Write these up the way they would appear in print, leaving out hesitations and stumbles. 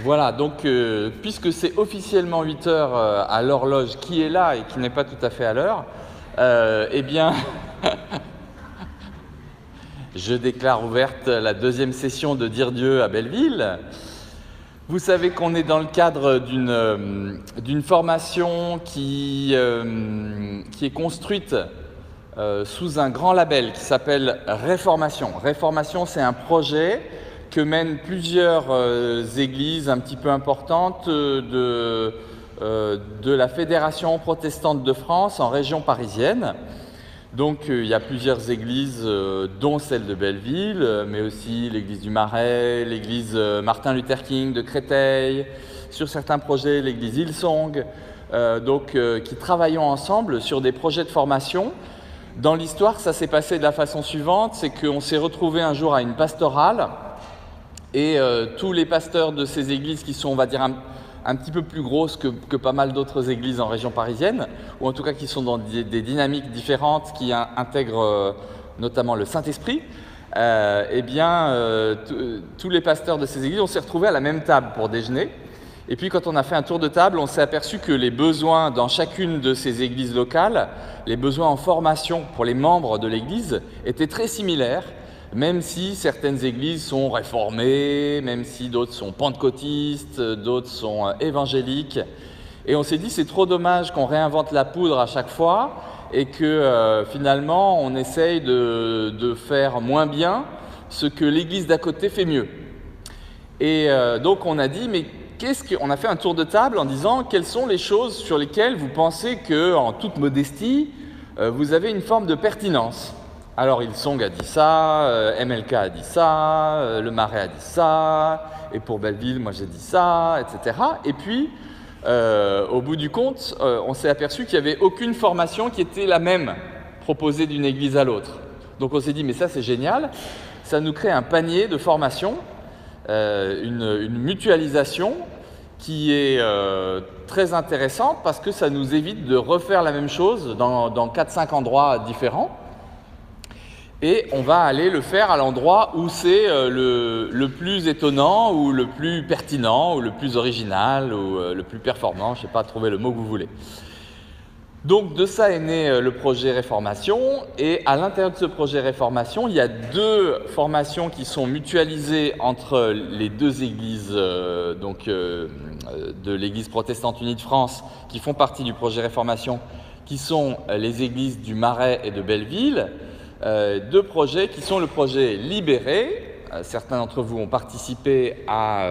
Voilà, donc puisque c'est officiellement 8 heures à l'horloge qui est là et qui n'est pas tout à fait à l'heure, eh bien, je déclare ouverte la deuxième session de Dire Dieu à Belleville. Vous savez qu'on est dans le cadre d'une formation qui est construite sous un grand label qui s'appelle Réformation. Réformation, c'est un projet que mènent plusieurs églises un petit peu importantes de la Fédération protestante de France en région parisienne. Donc il y a plusieurs églises, dont celle de Belleville, mais aussi l'église du Marais, l'église Martin Luther King de Créteil, sur certains projets l'église Hillsong, qui travaillons ensemble sur des projets de formation. Dans l'histoire, ça s'est passé de la façon suivante, c'est qu'on s'est retrouvés un jour à une pastorale, et tous les pasteurs de ces églises qui sont, on va dire, un petit peu plus grosses que pas mal d'autres églises en région parisienne, ou en tout cas qui sont dans des dynamiques différentes, qui intègrent notamment le Saint-Esprit, tous les pasteurs de ces églises, on s'est retrouvés à la même table pour déjeuner. Et puis quand on a fait un tour de table, on s'est aperçu que les besoins dans chacune de ces églises locales, les besoins en formation pour les membres de l'église, étaient très similaires, même si certaines églises sont réformées, même si d'autres sont pentecôtistes, d'autres sont évangéliques. Et on s'est dit, c'est trop dommage qu'on réinvente la poudre à chaque fois et que finalement, on essaye de faire moins bien ce que l'église d'à côté fait mieux. Et donc on a dit, mais on a fait un tour de table en disant, quelles sont les choses sur lesquelles vous pensez qu'en toute modestie, vous avez une forme de pertinence ? Alors Hillsong a dit ça, MLK a dit ça, le Marais a dit ça, et pour Belleville, moi j'ai dit ça, etc. Et puis, au bout du compte, on s'est aperçu qu'il n'y avait aucune formation qui était la même proposée d'une église à l'autre. Donc on s'est dit, mais ça c'est génial, ça nous crée un panier de formation, une mutualisation qui est très intéressante parce que ça nous évite de refaire la même chose dans 4-5 endroits différents. Et on va aller le faire à l'endroit où c'est le plus étonnant, ou le plus pertinent, ou le plus original, ou le plus performant, je ne sais pas, trouver le mot que vous voulez. Donc de ça est né le projet Réformation, et à l'intérieur de ce projet Réformation, il y a 2 formations qui sont mutualisées entre les 2 églises de l'Église protestante unie de France, qui font partie du projet Réformation, qui sont les églises du Marais et de Belleville. 2 projets qui sont le projet Libéré. Certains d'entre vous ont participé à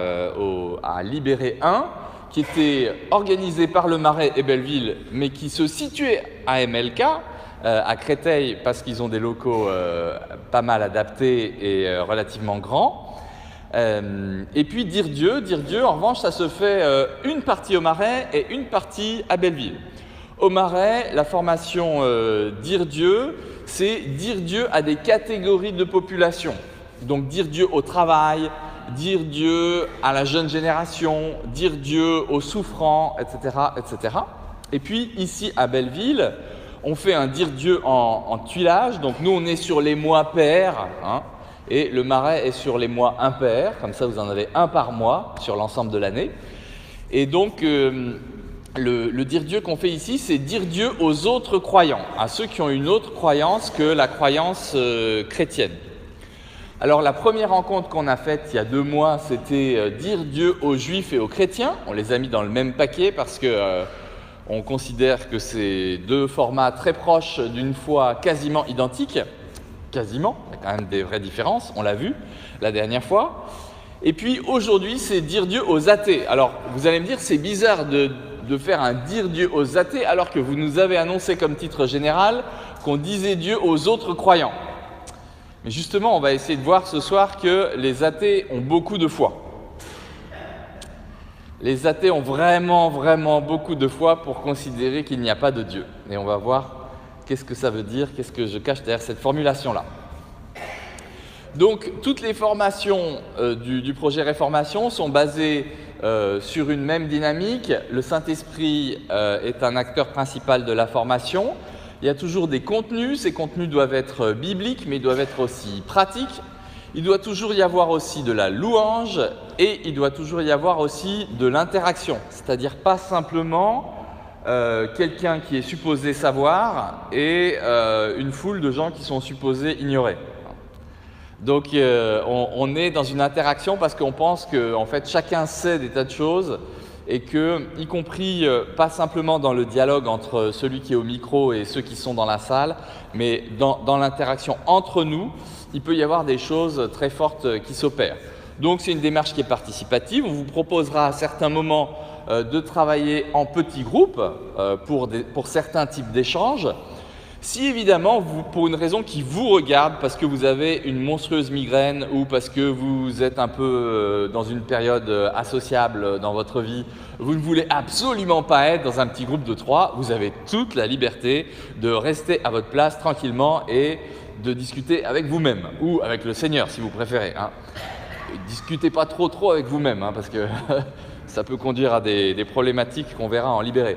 Libéré 1, qui était organisé par le Marais et Belleville, mais qui se situait à MLK, à Créteil, parce qu'ils ont des locaux pas mal adaptés et relativement grands. Et puis Dire Dieu, en revanche, ça se fait une partie au Marais et une partie à Belleville. Au Marais, la formation Dire Dieu, c'est dire Dieu à des catégories de population. Donc dire Dieu au travail, dire Dieu à la jeune génération, dire Dieu aux souffrants, etc., etc. Et puis ici à Belleville, on fait un dire Dieu en tuilage. Donc nous, on est sur les mois pairs, et le Marais est sur les mois impairs. Comme ça, vous en avez un par mois sur l'ensemble de l'année. Et donc le dire Dieu qu'on fait ici, c'est dire Dieu aux autres croyants, à ceux qui ont une autre croyance que la croyance chrétienne. Alors la première rencontre qu'on a faite il y a 2 mois, c'était dire Dieu aux juifs et aux chrétiens. On les a mis dans le même paquet parce que on considère que c'est 2 formats très proches d'une foi quasiment identiques. Quasiment, il y a quand même des vraies différences, on l'a vu la dernière fois. Et puis aujourd'hui, c'est dire Dieu aux athées. Alors vous allez me dire, c'est bizarre de faire un dire Dieu aux athées alors que vous nous avez annoncé comme titre général qu'on disait Dieu aux autres croyants. Mais justement, on va essayer de voir ce soir que les athées ont beaucoup de foi. Les athées ont vraiment beaucoup de foi pour considérer qu'il n'y a pas de Dieu. Et on va voir qu'est-ce que ça veut dire, qu'est-ce que je cache derrière cette formulation-là. Donc, toutes les formations du projet Réformation sont basées sur une même dynamique. Le Saint-Esprit est un acteur principal de la formation. Il y a toujours des contenus. Ces contenus doivent être bibliques, mais ils doivent être aussi pratiques. Il doit toujours y avoir aussi de la louange et il doit toujours y avoir aussi de l'interaction. C'est-à-dire pas simplement quelqu'un qui est supposé savoir et une foule de gens qui sont supposés ignorer. Donc on est dans une interaction parce qu'on pense que en fait, chacun sait des tas de choses et que, y compris pas simplement dans le dialogue entre celui qui est au micro et ceux qui sont dans la salle, mais dans l'interaction entre nous, il peut y avoir des choses très fortes qui s'opèrent. Donc c'est une démarche qui est participative. On vous proposera à certains moments de travailler en petits groupes pour certains types d'échanges. Si évidemment, pour une raison qui vous regarde, parce que vous avez une monstrueuse migraine ou parce que vous êtes un peu dans une période associable dans votre vie, vous ne voulez absolument pas être dans un petit groupe de 3, vous avez toute la liberté de rester à votre place tranquillement et de discuter avec vous-même ou avec le Seigneur si vous préférez. Discutez pas trop avec vous-même parce que ça peut conduire à des problématiques qu'on verra en libéré.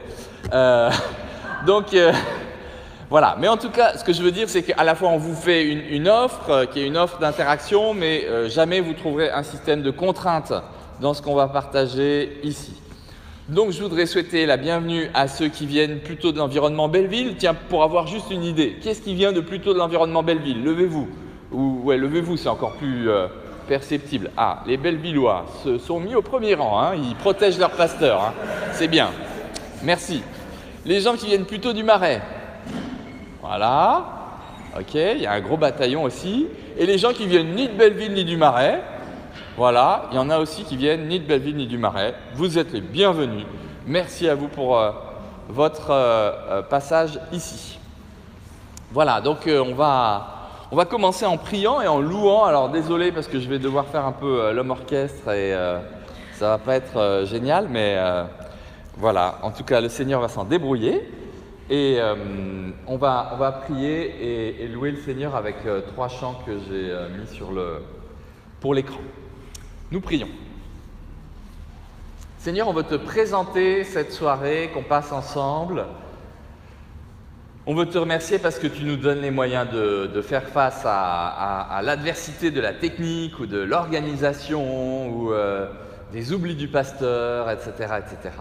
Voilà, mais en tout cas, ce que je veux dire, c'est qu'à la fois on vous fait une offre, qui est une offre d'interaction, mais jamais vous trouverez un système de contrainte dans ce qu'on va partager ici. Donc je voudrais souhaiter la bienvenue à ceux qui viennent plutôt de l'environnement Belleville. Tiens, pour avoir juste une idée, qu'est-ce qui vient de plutôt de l'environnement Belleville? Levez-vous. Ouais, levez-vous, c'est encore plus perceptible. Ah, les Bellevillois se sont mis au premier rang, ils protègent leur pasteur, c'est bien. Merci. Les gens qui viennent plutôt du Marais. Voilà, ok, il y a un gros bataillon aussi. Et les gens qui viennent ni de Belleville ni du Marais, voilà, il y en a aussi qui viennent ni de Belleville ni du Marais. Vous êtes les bienvenus. Merci à vous pour votre passage ici. Voilà, donc on va commencer en priant et en louant. Alors désolé parce que je vais devoir faire un peu l'homme orchestre et ça va pas être génial, mais voilà, en tout cas le Seigneur va s'en débrouiller. Et on va prier et louer le Seigneur avec 3 chants que j'ai mis pour l'écran. Nous prions. Seigneur, on veut te présenter cette soirée qu'on passe ensemble. On veut te remercier parce que tu nous donnes les moyens de faire face à l'adversité de la technique ou de l'organisation ou des oublis du pasteur, etc., etc.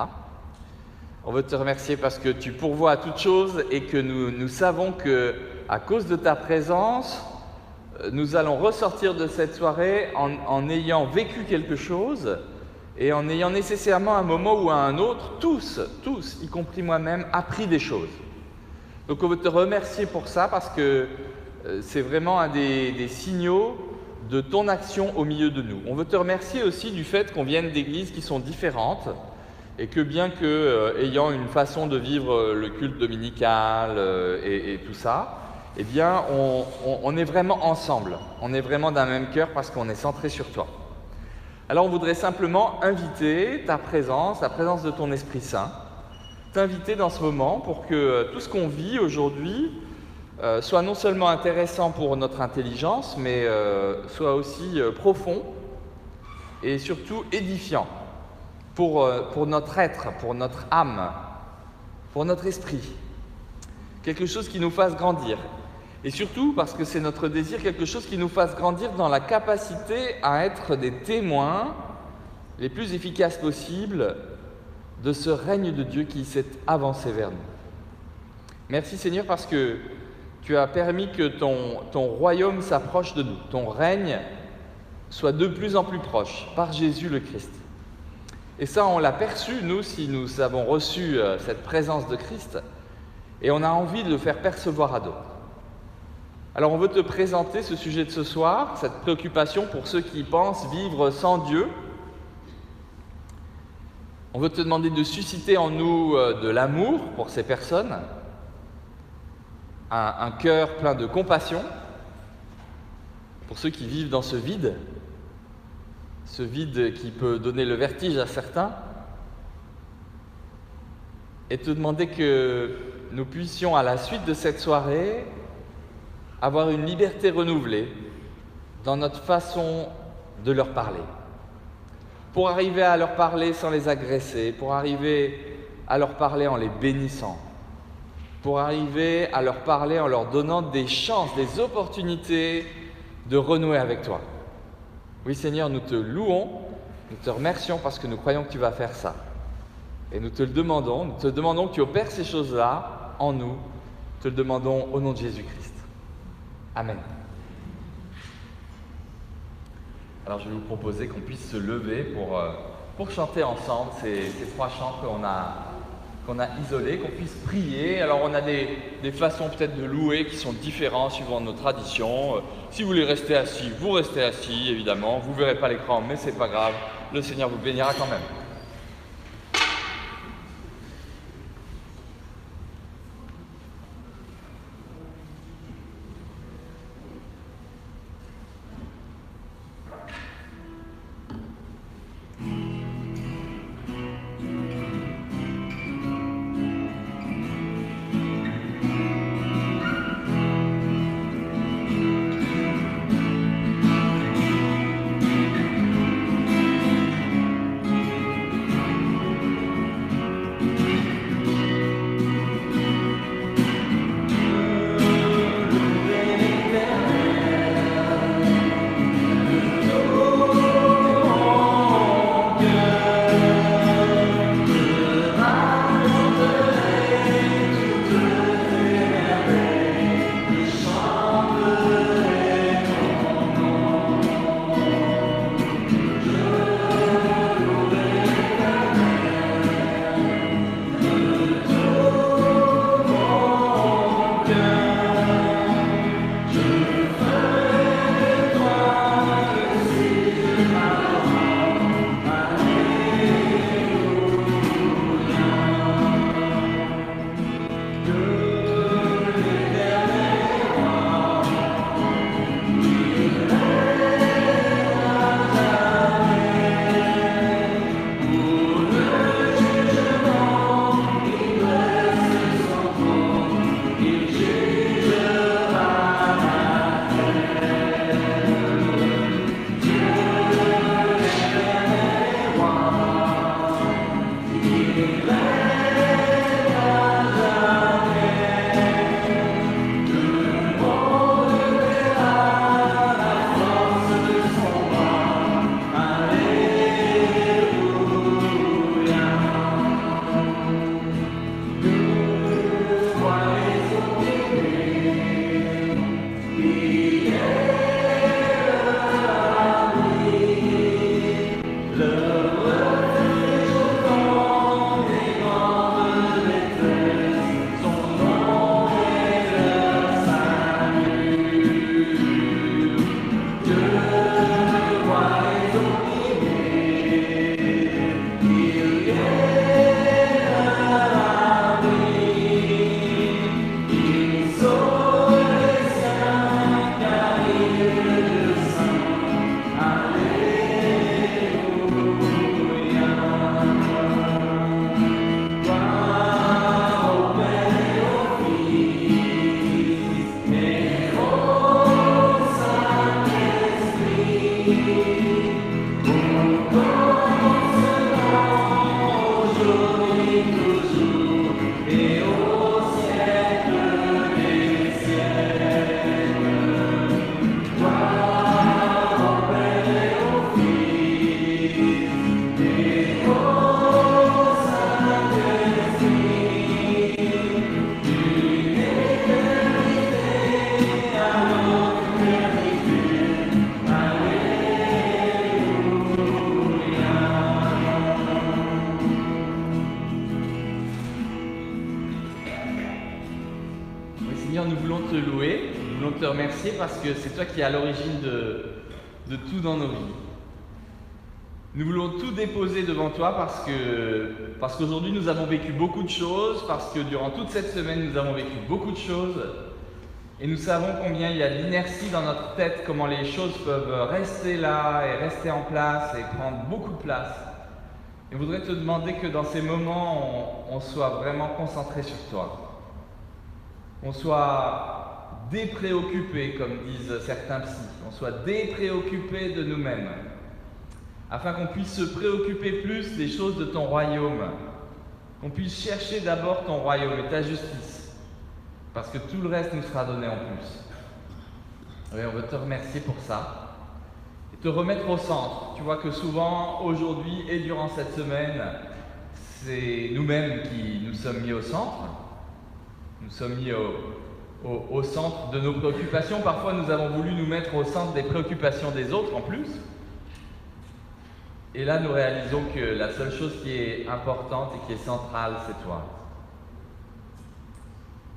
On veut te remercier parce que tu pourvois à toutes choses et que nous savons qu'à cause de ta présence, nous allons ressortir de cette soirée en ayant vécu quelque chose et en ayant nécessairement un moment ou à un autre, tous, y compris moi-même, appris des choses. Donc on veut te remercier pour ça parce que c'est vraiment un des signaux de ton action au milieu de nous. On veut te remercier aussi du fait qu'on vienne d'églises qui sont différentes, et que bien qu'ayant une façon de vivre le culte dominical et tout ça, eh bien on est vraiment ensemble, on est vraiment d'un même cœur parce qu'on est centré sur toi. Alors on voudrait simplement inviter ta présence, la présence de ton Esprit Saint, t'inviter dans ce moment pour que tout ce qu'on vit aujourd'hui soit non seulement intéressant pour notre intelligence, mais soit aussi profond et surtout édifiant. Pour notre être, pour notre âme, pour notre esprit. Quelque chose qui nous fasse grandir. Et surtout, parce que c'est notre désir, quelque chose qui nous fasse grandir dans la capacité à être des témoins les plus efficaces possibles de ce règne de Dieu qui s'est avancé vers nous. Merci Seigneur parce que tu as permis que ton royaume s'approche de nous, ton règne soit de plus en plus proche par Jésus le Christ. Et ça, on l'a perçu, nous, si nous avons reçu cette présence de Christ, et on a envie de le faire percevoir à d'autres. Alors, on veut te présenter ce sujet de ce soir, cette préoccupation pour ceux qui pensent vivre sans Dieu. On veut te demander de susciter en nous de l'amour pour ces personnes, un cœur plein de compassion pour ceux qui vivent dans ce vide qui peut donner le vertige à certains, et te demander que nous puissions, à la suite de cette soirée, avoir une liberté renouvelée dans notre façon de leur parler. Pour arriver à leur parler sans les agresser, pour arriver à leur parler en les bénissant, pour arriver à leur parler en leur donnant des chances, des opportunités de renouer avec toi. Oui Seigneur, nous te louons, nous te remercions parce que nous croyons que tu vas faire ça. Et nous te le demandons, que tu opères ces choses-là en nous. Te le demandons au nom de Jésus-Christ. Amen. Alors je vais vous proposer qu'on puisse se lever pour chanter ensemble ces 3 chants qu'on a isolés, qu'on puisse prier. Alors on a des façons peut-être de louer qui sont différentes suivant nos traditions. Si vous voulez rester assis, vous restez assis évidemment. Vous ne verrez pas l'écran, mais c'est pas grave. Le Seigneur vous bénira quand même. Te remercier parce que c'est toi qui es à l'origine de tout dans nos vies. Nous voulons tout déposer devant toi parce qu'aujourd'hui nous avons vécu beaucoup de choses, parce que durant toute cette semaine nous avons vécu beaucoup de choses et nous savons combien il y a d'inertie dans notre tête, comment les choses peuvent rester là et rester en place et prendre beaucoup de place. Et je voudrais te demander que dans ces moments on soit vraiment concentré sur toi. On soit dépréoccupés, comme disent certains psys, on soit dépréoccupés de nous-mêmes, afin qu'on puisse se préoccuper plus des choses de ton royaume, qu'on puisse chercher d'abord ton royaume et ta justice, parce que tout le reste nous sera donné en plus. Oui, on veut te remercier pour ça, et te remettre au centre. Tu vois que souvent, aujourd'hui et durant cette semaine, c'est nous-mêmes qui nous sommes mis au centre. Nous sommes mis au centre de nos préoccupations. Parfois, nous avons voulu nous mettre au centre des préoccupations des autres en plus. Et là, nous réalisons que la seule chose qui est importante et qui est centrale, c'est toi.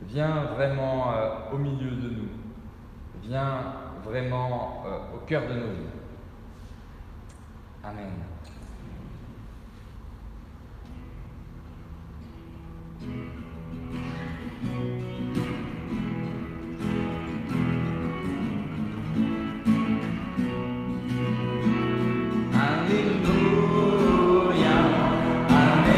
Viens vraiment au milieu de nous. Viens vraiment au cœur de nos vies. Amen. Alléluia, Alléluia.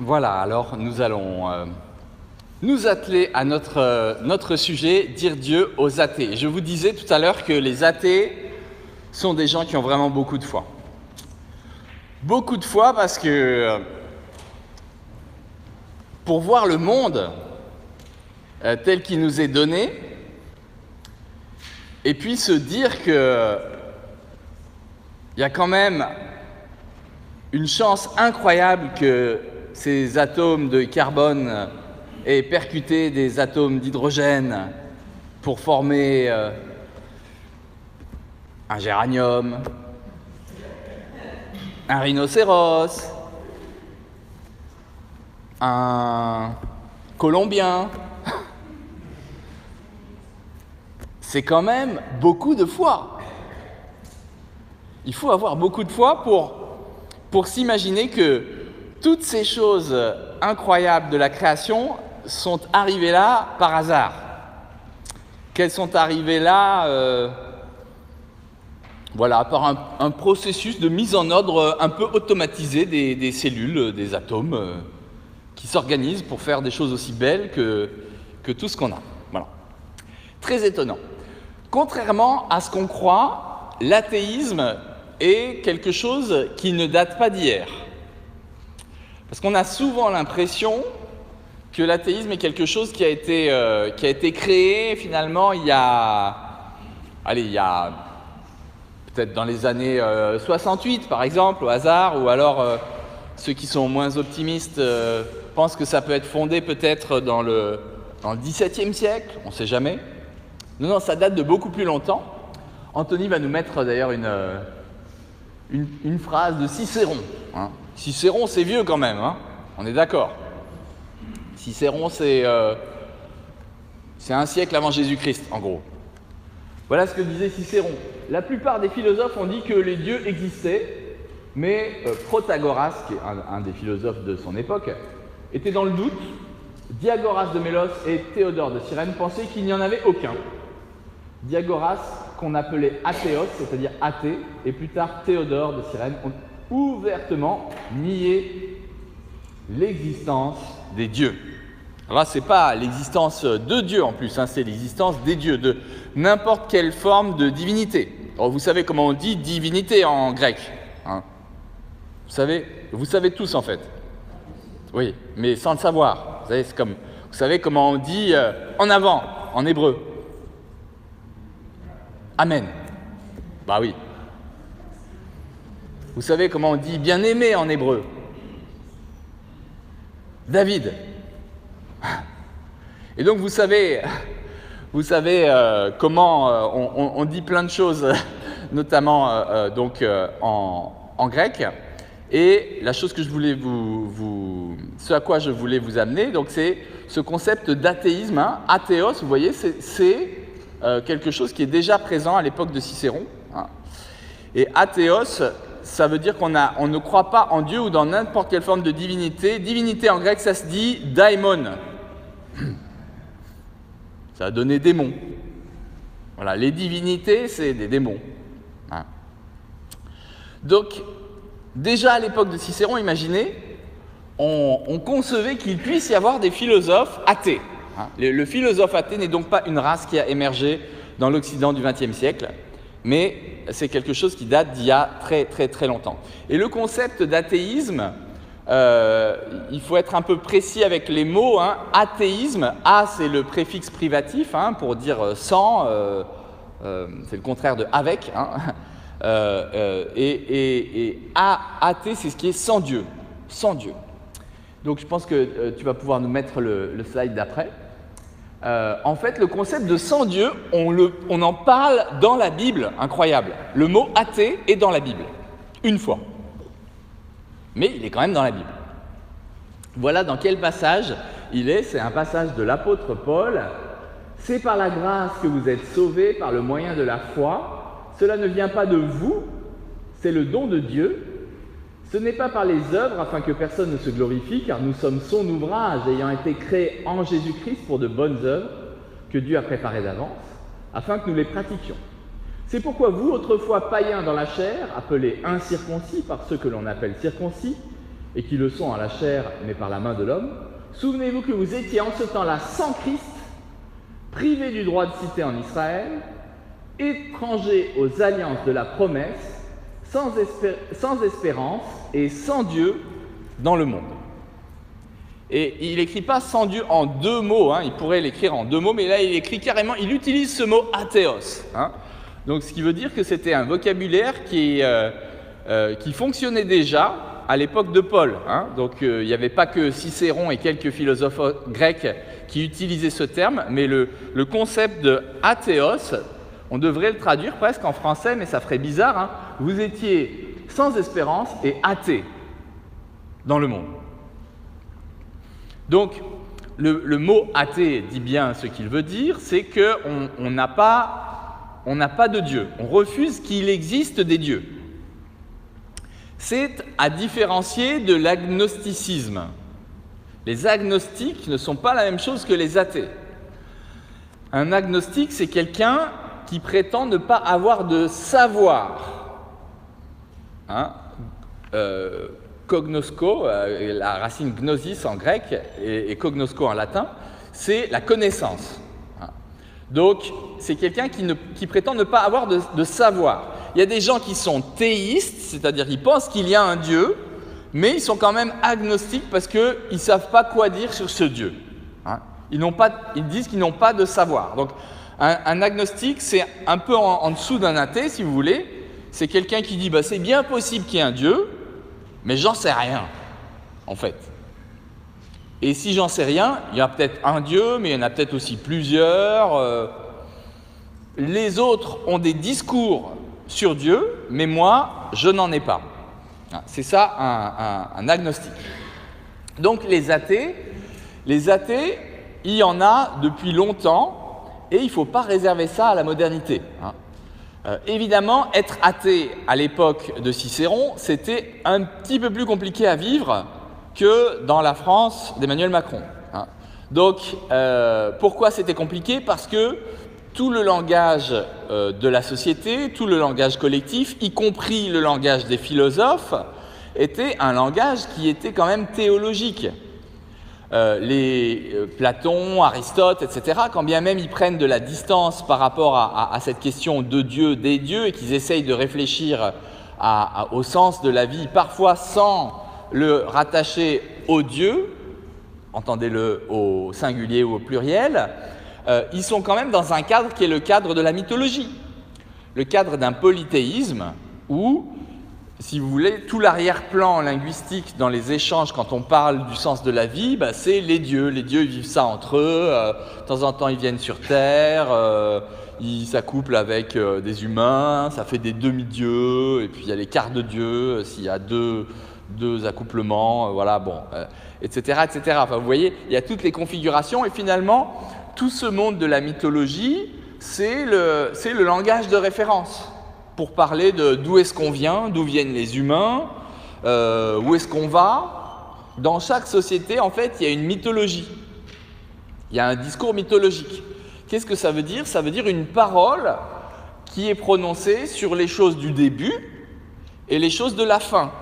Voilà, alors nous allons nous atteler à notre sujet, dire Dieu aux athées. Je vous disais tout à l'heure que les athées sont des gens qui ont vraiment beaucoup de foi. Beaucoup de foi parce que pour voir le monde tel qu'il nous est donné, et puis se dire que il y a quand même une chance incroyable que ces atomes de carbone aient percuté des atomes d'hydrogène pour former un géranium, un rhinocéros, un colombien. C'est quand même beaucoup de foi. Il faut avoir beaucoup de foi pour s'imaginer que toutes ces choses incroyables de la création sont arrivées là par hasard. Qu'elles sont arrivées là par un processus de mise en ordre un peu automatisé des cellules, des atomes, qui s'organisent pour faire des choses aussi belles que tout ce qu'on a. Voilà. Très étonnant. Contrairement à ce qu'on croit, l'athéisme est quelque chose qui ne date pas d'hier. Parce qu'on a souvent l'impression que l'athéisme est quelque chose qui a été créé finalement il y a peut-être dans les années 68 par exemple, au hasard, ou alors ceux qui sont moins optimistes pensent que ça peut être fondé peut-être dans le XVIIe siècle, on ne sait jamais. Non, ça date de beaucoup plus longtemps. Anthony va nous mettre d'ailleurs une phrase de Cicéron. Hein. Cicéron, c'est vieux quand même, hein, on est d'accord. Cicéron, c'est un siècle avant Jésus-Christ, en gros. Voilà ce que disait Cicéron. La plupart des philosophes ont dit que les dieux existaient, mais Protagoras, qui est un des philosophes de son époque, était dans le doute. Diagoras de Mélos et Théodore de Cyrène pensaient qu'il n'y en avait aucun. Diagoras, qu'on appelait athéos, c'est-à-dire athée, et plus tard Théodore de Cyrène, ont ouvertement nié l'existence des dieux. Alors là, ce n'est pas l'existence de Dieu en plus, hein, c'est l'existence des dieux, de n'importe quelle forme de divinité. Alors, vous savez comment on dit divinité en grec, hein. Vous savez tous en fait. Oui, mais sans le savoir. Vous savez, vous savez comment on dit en avant en hébreu. Amen. Bah oui. Vous savez comment on dit bien-aimé en hébreu. David. Et donc vous savez comment on dit plein de choses, notamment en grec. Et la chose que je voulais ce à quoi je voulais vous amener, donc c'est ce concept d'athéisme, hein. Athéos, vous voyez, c'est quelque chose qui est déjà présent à l'époque de Cicéron. Hein. Et athéos, ça veut dire qu'on ne croit pas en Dieu ou dans n'importe quelle forme de divinité. Divinité en grec, ça se dit daimon. Ça a donné démon. Voilà, les divinités, c'est des démons. Hein. Donc, déjà à l'époque de Cicéron, imaginez, on concevait qu'il puisse y avoir des philosophes athées. Hein. Le philosophe athée n'est donc pas une race qui a émergé dans l'Occident du XXe siècle, mais c'est quelque chose qui date d'il y a très très très longtemps. Et le concept d'athéisme, il faut être un peu précis avec les mots. Hein. Athéisme, A c'est le préfixe privatif, hein, pour dire sans, c'est le contraire de avec. Hein. Et athée, c'est ce qui est sans Dieu. Sans Dieu. Donc je pense que tu vas pouvoir nous mettre le slide d'après. En fait, le concept de sans Dieu, on en parle dans la Bible, incroyable. Le mot athée est dans la Bible, une fois. Mais il est quand même dans la Bible. Voilà dans quel passage il est. C'est un passage de l'apôtre Paul. « C'est par la grâce que vous êtes sauvés par le moyen de la foi. Cela ne vient pas de vous, c'est le don de Dieu. Ce n'est pas par les œuvres afin que personne ne se glorifie, car nous sommes son ouvrage, ayant été créés en Jésus-Christ pour de bonnes œuvres que Dieu a préparées d'avance, afin que nous les pratiquions. C'est pourquoi vous, autrefois païens dans la chair, appelés incirconcis par ceux que l'on appelle circoncis, et qui le sont en la chair, mais par la main de l'homme, souvenez-vous que vous étiez en ce temps-là sans Christ, privés du droit de cité en Israël, étrangers aux alliances de la promesse, sans espérance et sans Dieu dans le monde. » Et il n'écrit pas sans Dieu en deux mots, hein, il pourrait l'écrire en deux mots, mais là il écrit carrément, il utilise ce mot athéos. Hein. Donc ce qui veut dire que c'était un vocabulaire qui fonctionnait déjà à l'époque de Paul. Hein. Donc il n'y avait pas que Cicéron et quelques philosophes grecs qui utilisaient ce terme, mais le concept de athéos, on devrait le traduire presque en français, mais ça ferait bizarre. Hein. Vous étiez sans espérance et athée dans le monde. Donc, le mot athée dit bien ce qu'il veut dire, c'est qu'on n'a pas de Dieu. On refuse qu'il existe des dieux. C'est à différencier de l'agnosticisme. Les agnostiques ne sont pas la même chose que les athées. Un agnostique, c'est quelqu'un qui prétend ne pas avoir de savoir. Hein, cognosco, la racine gnosis en grec et cognosco en latin, c'est la connaissance. Hein. Donc, c'est quelqu'un qui prétend ne pas avoir de savoir. Il y a des gens qui sont théistes, c'est-à-dire qu'ils pensent qu'il y a un Dieu, mais ils sont quand même agnostiques parce qu'ils ne savent pas quoi dire sur ce Dieu. Hein. Ils disent qu'ils n'ont pas de savoir. Donc, un agnostique, c'est un peu en dessous d'un athée, si vous voulez. C'est quelqu'un qui dit c'est bien possible qu'il y ait un Dieu, mais j'en sais rien, en fait. Et si j'en sais rien, il y a peut-être un Dieu, mais il y en a peut-être aussi plusieurs. Les autres ont des discours sur Dieu, mais moi, je n'en ai pas. C'est ça un agnostique. Donc les athées, il y en a depuis longtemps, et il ne faut pas réserver ça à la modernité. Évidemment, être athée à l'époque de Cicéron, c'était un petit peu plus compliqué à vivre que dans la France d'Emmanuel Macron. Donc, pourquoi c'était compliqué? Parce que tout le langage de la société, tout le langage collectif, y compris le langage des philosophes, était un langage qui était quand même théologique. Platon, Aristote, etc., quand bien même ils prennent de la distance par rapport à cette question de Dieu, des dieux, et qu'ils essayent de réfléchir au sens de la vie, parfois sans le rattacher au Dieu, entendez-le au singulier ou au pluriel, ils sont quand même dans un cadre qui est le cadre de la mythologie, le cadre d'un polythéisme où, si vous voulez, tout l'arrière-plan linguistique dans les échanges quand on parle du sens de la vie, c'est les dieux. Les dieux ils vivent ça entre eux, de temps en temps ils viennent sur Terre, ils s'accouplent avec des humains, ça fait des demi-dieux, et puis il y a les quarts de dieux, s'il y a deux accouplements, etc., etc. Enfin, vous voyez, il y a toutes les configurations, et finalement, tout ce monde de la mythologie, c'est le langage de référence pour parler de d'où est-ce qu'on vient, d'où viennent les humains, où est-ce qu'on va. Dans chaque société, en fait, il y a une mythologie. Il y a un discours mythologique. Qu'est-ce que ça veut dire? Ça veut dire une parole qui est prononcée sur les choses du début et les choses de la fin.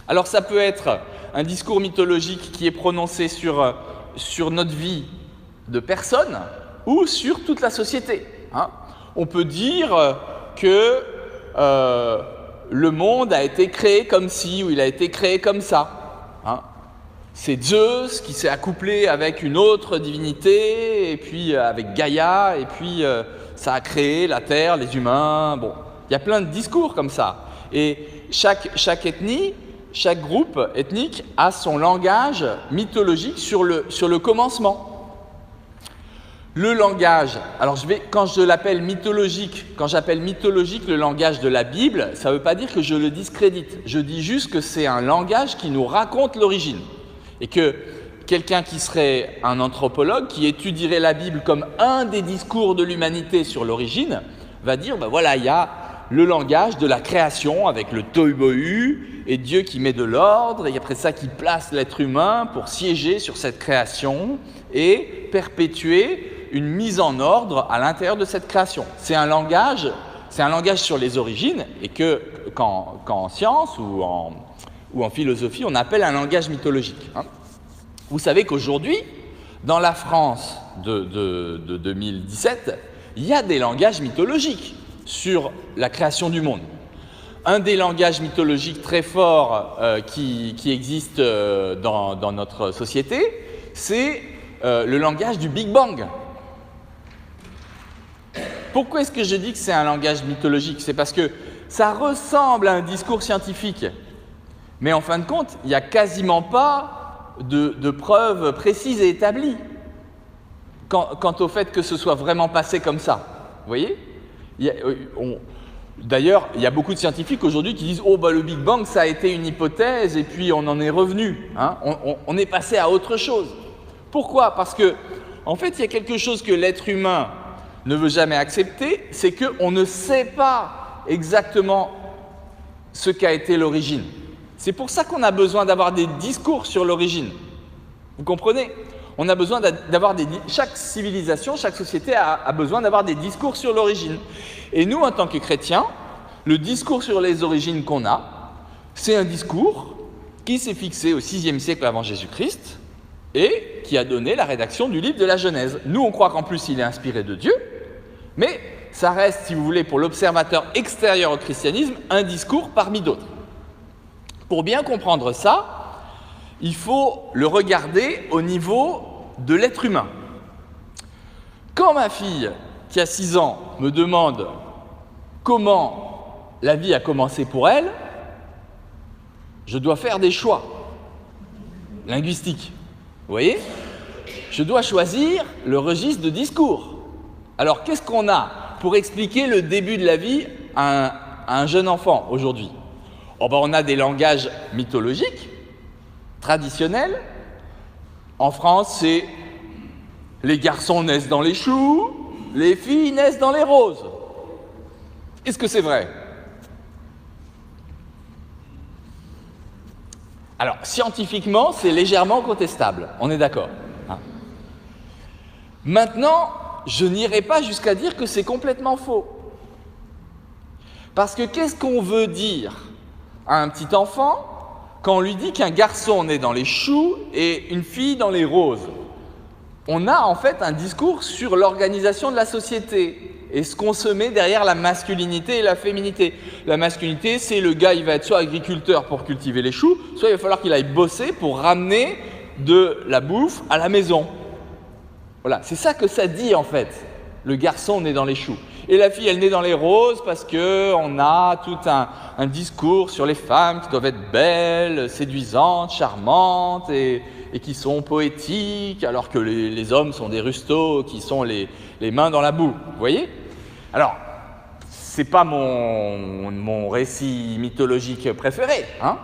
Alors ça peut être un discours mythologique qui est prononcé sur notre vie de personne ou sur toute la société. On peut dire que le monde a été créé comme ci ou il a été créé comme ça. C'est Zeus qui s'est accouplé avec une autre divinité, et puis avec Gaïa, et puis ça a créé la Terre, les humains. Bon, il y a plein de discours comme ça. Et chaque ethnie, chaque groupe ethnique a son langage mythologique sur le commencement. Le langage, alors quand j'appelle mythologique le langage de la Bible, ça ne veut pas dire que je le discrédite. Je dis juste que c'est un langage qui nous raconte l'origine. Et que quelqu'un qui serait un anthropologue, qui étudierait la Bible comme un des discours de l'humanité sur l'origine, va dire, il y a le langage de la création avec le tohu-bohu, et Dieu qui met de l'ordre, et après ça qui place l'être humain pour siéger sur cette création et perpétuer une mise en ordre à l'intérieur de cette création. C'est un langage sur les origines, et qu'en science ou en philosophie, on appelle un langage mythologique. Vous savez qu'aujourd'hui, dans la France de 2017, il y a des langages mythologiques sur la création du monde. Un des langages mythologiques très forts qui existe dans notre société, c'est le langage du Big Bang. Pourquoi est-ce que je dis que c'est un langage mythologique? C'est parce que ça ressemble à un discours scientifique. Mais en fin de compte, il n'y a quasiment pas de preuves précises et établies quant au fait que ce soit vraiment passé comme ça. Vous voyez? D'ailleurs, il y a beaucoup de scientifiques aujourd'hui qui disent « Oh, le Big Bang, ça a été une hypothèse et puis on en est revenu. On est passé à autre chose. » Pourquoi? Parce que, en fait, il y a quelque chose que l'être humain ne veut jamais accepter, c'est qu'on ne sait pas exactement ce qu'a été l'origine. C'est pour ça qu'on a besoin d'avoir des discours sur l'origine. Vous comprenez? On a besoin d'avoir chaque civilisation, chaque société a besoin d'avoir des discours sur l'origine. Et nous, en tant que chrétiens, le discours sur les origines qu'on a, c'est un discours qui s'est fixé au VIe siècle avant Jésus-Christ et qui a donné la rédaction du livre de la Genèse. Nous, on croit qu'en plus, il est inspiré de Dieu, mais ça reste, si vous voulez, pour l'observateur extérieur au christianisme, un discours parmi d'autres. Pour bien comprendre ça, il faut le regarder au niveau de l'être humain. Quand ma fille, qui a 6 ans, me demande comment la vie a commencé pour elle, je dois faire des choix linguistiques. Vous voyez ? Je dois choisir le registre de discours. Alors, qu'est-ce qu'on a pour expliquer le début de la vie à un jeune enfant aujourd'hui ? On a des langages mythologiques, traditionnels. En France, c'est les garçons naissent dans les choux, les filles naissent dans les roses. Est-ce que c'est vrai ? Alors, scientifiquement, c'est légèrement contestable, on est d'accord. Maintenant, je n'irai pas jusqu'à dire que c'est complètement faux. Parce que qu'est-ce qu'on veut dire à un petit enfant quand on lui dit qu'un garçon naît dans les choux et une fille dans les roses ? On a en fait un discours sur l'organisation de la société et ce qu'on se met derrière la masculinité et la féminité. La masculinité, c'est le gars, il va être soit agriculteur pour cultiver les choux, soit il va falloir qu'il aille bosser pour ramener de la bouffe à la maison. Voilà, c'est ça que ça dit en fait, le garçon naît dans les choux. Et la fille, elle naît dans les roses parce qu'on a tout un discours sur les femmes qui doivent être belles, séduisantes, charmantes et qui sont poétiques, alors que les hommes sont des rustos qui sont les mains dans la boue. Vous voyez ? Alors, c'est pas mon récit mythologique préféré, hein,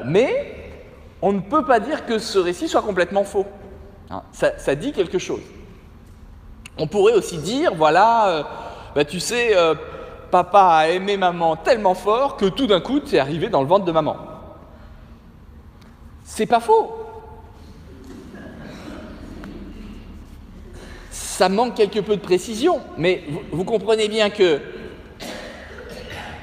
mais on ne peut pas dire que ce récit soit complètement faux. Hein, ça dit quelque chose. On pourrait aussi dire, voilà, tu sais, papa a aimé maman tellement fort que tout d'un coup, tu es arrivé dans le ventre de maman. C'est pas faux. Ça manque quelque peu de précision, mais vous comprenez bien que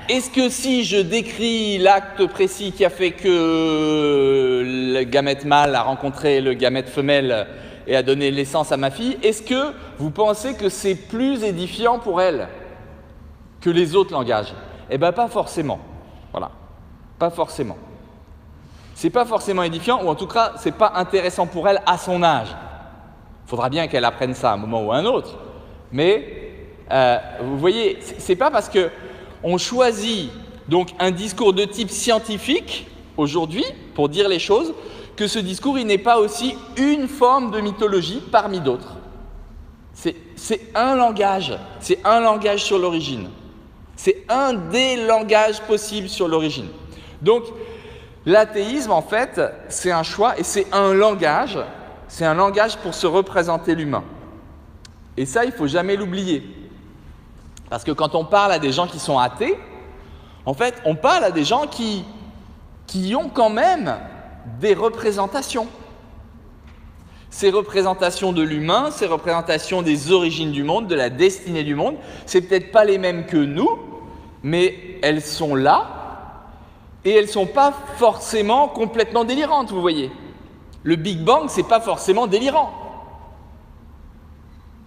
est-ce que si je décris l'acte précis qui a fait que le gamète mâle a rencontré le gamète femelle et a donné naissance à ma fille, est-ce que vous pensez que c'est plus édifiant pour elle que les autres langages ? Eh bien, pas forcément. Voilà. Pas forcément. C'est pas forcément édifiant, ou en tout cas, c'est pas intéressant pour elle à son âge. Il faudra bien qu'elle apprenne ça à un moment ou à un autre. Mais, vous voyez, c'est pas parce qu'on choisit donc un discours de type scientifique, aujourd'hui, pour dire les choses, que ce discours, il n'est pas aussi une forme de mythologie parmi d'autres. C'est un langage sur l'origine. C'est un des langages possibles sur l'origine. Donc, l'athéisme, en fait, c'est un choix et c'est un langage pour se représenter l'humain. Et ça, il ne faut jamais l'oublier. Parce que quand on parle à des gens qui sont athées, en fait, on parle à des gens qui ont quand même des représentations. Ces représentations de l'humain, ces représentations des origines du monde, de la destinée du monde, c'est peut-être pas les mêmes que nous, mais elles sont là et elles ne sont pas forcément complètement délirantes, vous voyez. Le Big Bang, c'est pas forcément délirant.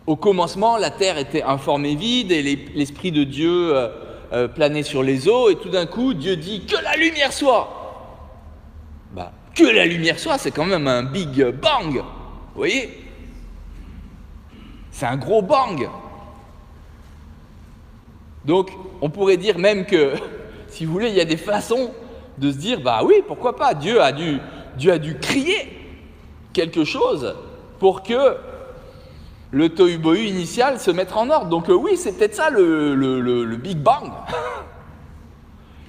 Au commencement, la Terre était informe et vide et l'Esprit de Dieu planait sur les eaux et tout d'un coup, Dieu dit « que la lumière soit ». Que la lumière soit, c'est quand même un Big Bang, vous voyez ? C'est un gros bang. Donc, on pourrait dire même que, si vous voulez, il y a des façons de se dire, bah oui, pourquoi pas, Dieu a dû crier quelque chose pour que le tohu-bohu initial se mette en ordre. Donc oui, c'est peut-être ça le Big Bang.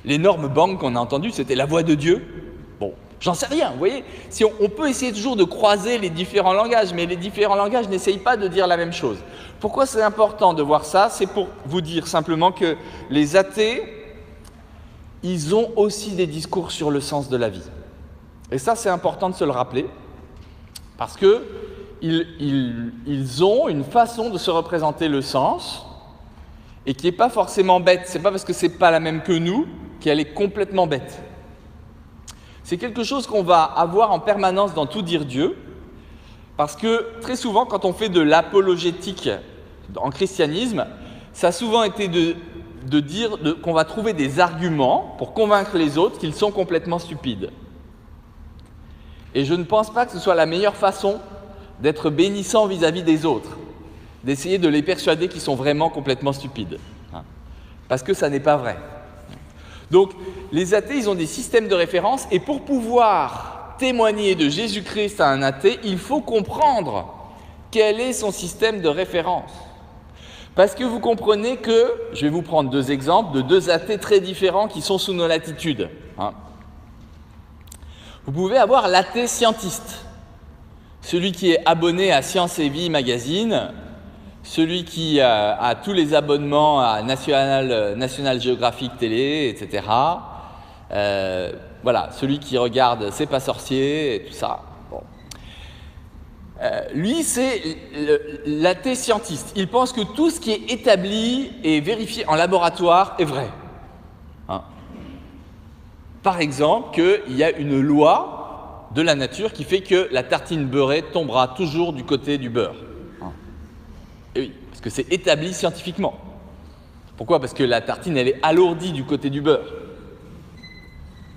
L'énorme bang qu'on a entendu, c'était la voix de Dieu. Bon, j'en sais rien, vous voyez. Si on peut essayer toujours de croiser les différents langages, mais les différents langages n'essayent pas de dire la même chose. Pourquoi c'est important de voir ça ? C'est pour vous dire simplement que les athées, ils ont aussi des discours sur le sens de la vie. Et ça, c'est important de se le rappeler, parce que ils ont une façon de se représenter le sens, et qui n'est pas forcément bête. C'est pas parce que c'est pas la même que nous qu'elle est complètement bête. C'est quelque chose qu'on va avoir en permanence dans Tout dire Dieu, Parce que très souvent, quand on fait de l'apologétique en christianisme, ça a souvent été de dire qu'on va trouver des arguments pour convaincre les autres qu'ils sont complètement stupides. Et je ne pense pas que ce soit la meilleure façon d'être bénissant vis-à-vis des autres, d'essayer de les persuader qu'ils sont vraiment complètement stupides. Parce que ça n'est pas vrai. Donc, les athées, ils ont des systèmes de référence, et pour pouvoir témoigner de Jésus-Christ à un athée, il faut comprendre quel est son système de référence. Parce que vous comprenez que, je vais vous prendre deux exemples de deux athées très différents qui sont sous nos latitudes. Vous pouvez avoir l'athée scientiste, celui qui est abonné à Science et Vie magazine, celui qui a tous les abonnements à National Geographic Télé, etc. Voilà, celui qui regarde C'est pas sorcier et tout ça. Bon. Lui, c'est l'athée scientiste. Il pense que tout ce qui est établi et vérifié en laboratoire est vrai. Par exemple, qu'il y a une loi de la nature qui fait que la tartine beurrée tombera toujours du côté du beurre. Et oui, parce que c'est établi scientifiquement. Pourquoi ? Parce que la tartine, elle est alourdie du côté du beurre.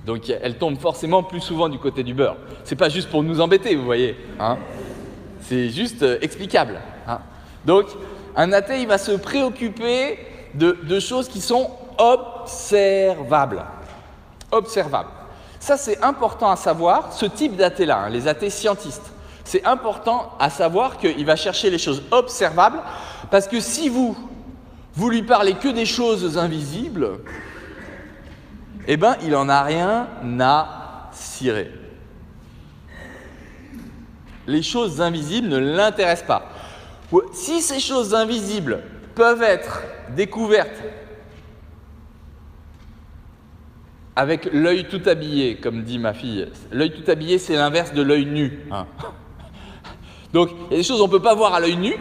Donc elle tombe forcément plus souvent du côté du beurre. C'est pas juste pour nous embêter, vous voyez. C'est juste explicable. Donc, un athée, il va se préoccuper de choses qui sont observables. Observables. Ça, c'est important à savoir, ce type d'athée-là, les athées scientistes. C'est important à savoir qu'il va chercher les choses observables, parce que si vous lui parlez que des choses invisibles, eh bien, il n'en a rien à cirer. Les choses invisibles ne l'intéressent pas. Si ces choses invisibles peuvent être découvertes avec l'œil tout habillé, comme dit ma fille, l'œil tout habillé, c'est l'inverse de l'œil nu. Donc, il y a des choses qu'on ne peut pas voir à l'œil nu,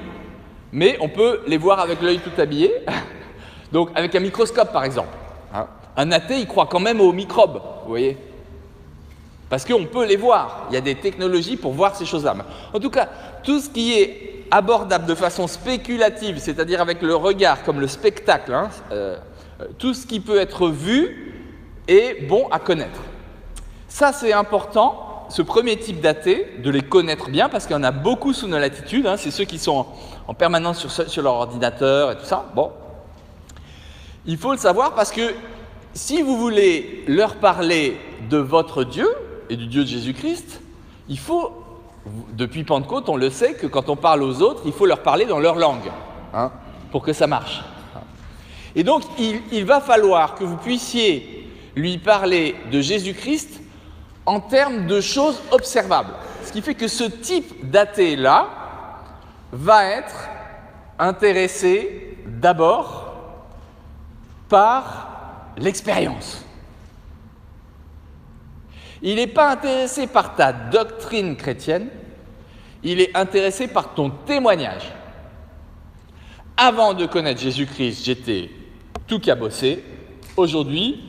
mais on peut les voir avec l'œil tout habillé. Donc, avec un microscope, par exemple. Un athée, il croit quand même aux microbes, vous voyez ? Parce qu'on peut les voir. Il y a des technologies pour voir ces choses-là. En tout cas, tout ce qui est abordable de façon spéculative, c'est-à-dire avec le regard, comme le spectacle, tout ce qui peut être vu est bon à connaître. Ça, c'est important, ce premier type d'athée, de les connaître bien, parce qu'il y en a beaucoup sous nos latitudes. C'est ceux qui sont en permanence sur leur ordinateur et tout ça. Bon. Il faut le savoir parce que si vous voulez leur parler de votre Dieu et du Dieu de Jésus-Christ, il faut, depuis Pentecôte, on le sait que quand on parle aux autres, il faut leur parler dans leur langue, pour que ça marche. Et donc, il va falloir que vous puissiez lui parler de Jésus-Christ en termes de choses observables. Ce qui fait que ce type d'athée-là va être intéressé d'abord par l'expérience. Il n'est pas intéressé par ta doctrine chrétienne, il est intéressé par ton témoignage. Avant de connaître Jésus-Christ, j'étais tout cabossé. Aujourd'hui,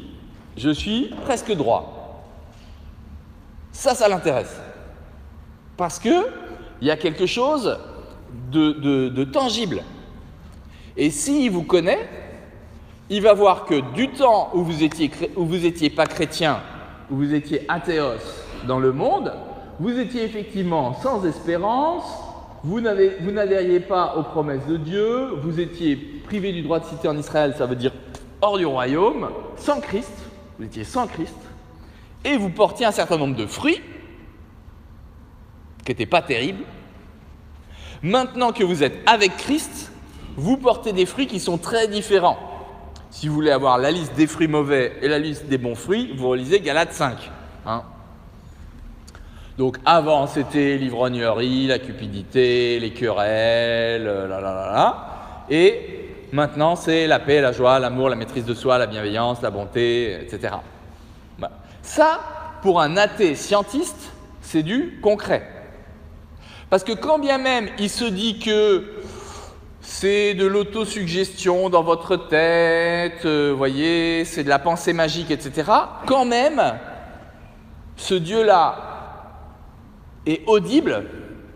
je suis presque droit. Ça l'intéresse. Parce qu'il y a quelque chose de tangible. Et s'il vous connaît, il va voir que du temps où vous étiez pas chrétien, où vous étiez athéos dans le monde, vous étiez effectivement sans espérance, vous n'adhériez pas aux promesses de Dieu, vous étiez privé du droit de cité en Israël, ça veut dire hors du royaume, sans Christ, vous étiez sans Christ, et vous portiez un certain nombre de fruits, qui n'étaient pas terribles. Maintenant que vous êtes avec Christ, vous portez des fruits qui sont très différents. Si vous voulez avoir la liste des fruits mauvais et la liste des bons fruits, vous relisez Galates 5. Donc avant, c'était l'ivrognerie, la cupidité, les querelles, et maintenant, c'est la paix, la joie, l'amour, la maîtrise de soi, la bienveillance, la bonté, etc. Ça, pour un athée scientiste, c'est du concret. Parce que quand bien même il se dit que c'est de l'autosuggestion dans votre tête, voyez, c'est de la pensée magique, etc. Quand même, ce Dieu-là est audible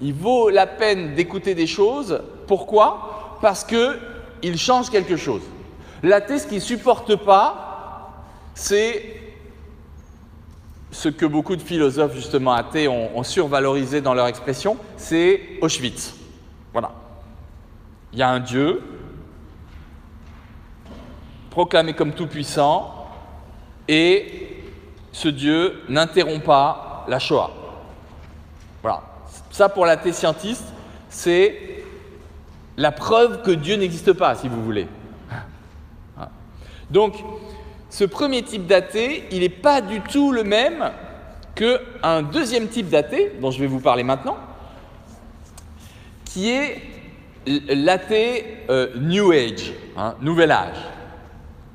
Il vaut la peine d'écouter des choses. Pourquoi? Parce qu'il change quelque chose. L'athée, ce qu'il ne supporte pas, c'est ce que beaucoup de philosophes justement athées ont survalorisé dans leur expression, c'est Auschwitz. Voilà. Il y a un Dieu, proclamé comme tout-puissant, et ce Dieu n'interrompt pas la Shoah. Voilà. Ça, pour l'athée scientiste, c'est la preuve que Dieu n'existe pas, si vous voulez. Donc, ce premier type d'athée, il n'est pas du tout le même qu'un deuxième type d'athée, dont je vais vous parler maintenant, qui est l'athée New Age, Nouvel Âge.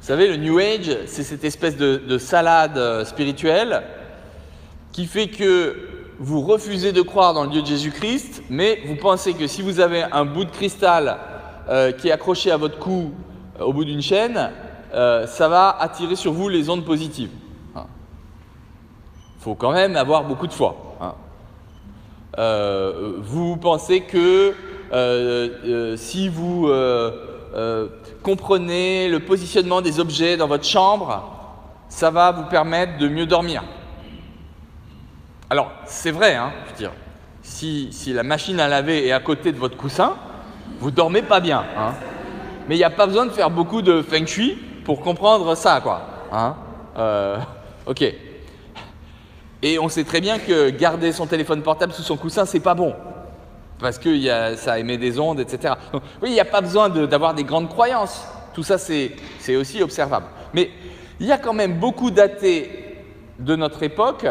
Vous savez, le New Age, c'est cette espèce de salade spirituelle qui fait que vous refusez de croire dans le Dieu de Jésus-Christ, mais vous pensez que si vous avez un bout de cristal qui est accroché à votre cou au bout d'une chaîne, ça va attirer sur vous les ondes positives. Il faut quand même avoir beaucoup de foi. Vous pensez que si vous comprenez le positionnement des objets dans votre chambre, ça va vous permettre de mieux dormir. Alors, c'est vrai, je veux dire, si la machine à laver est à côté de votre coussin, vous dormez pas bien. Mais il n'y a pas besoin de faire beaucoup de feng shui pour comprendre ça, quoi. Ok. Et on sait très bien que garder son téléphone portable sous son coussin, c'est pas bon. Parce que ça émet des ondes, etc. Donc, oui, il n'y a pas besoin d'avoir des grandes croyances. Tout ça, c'est aussi observable. Mais il y a quand même beaucoup d'athées de notre époque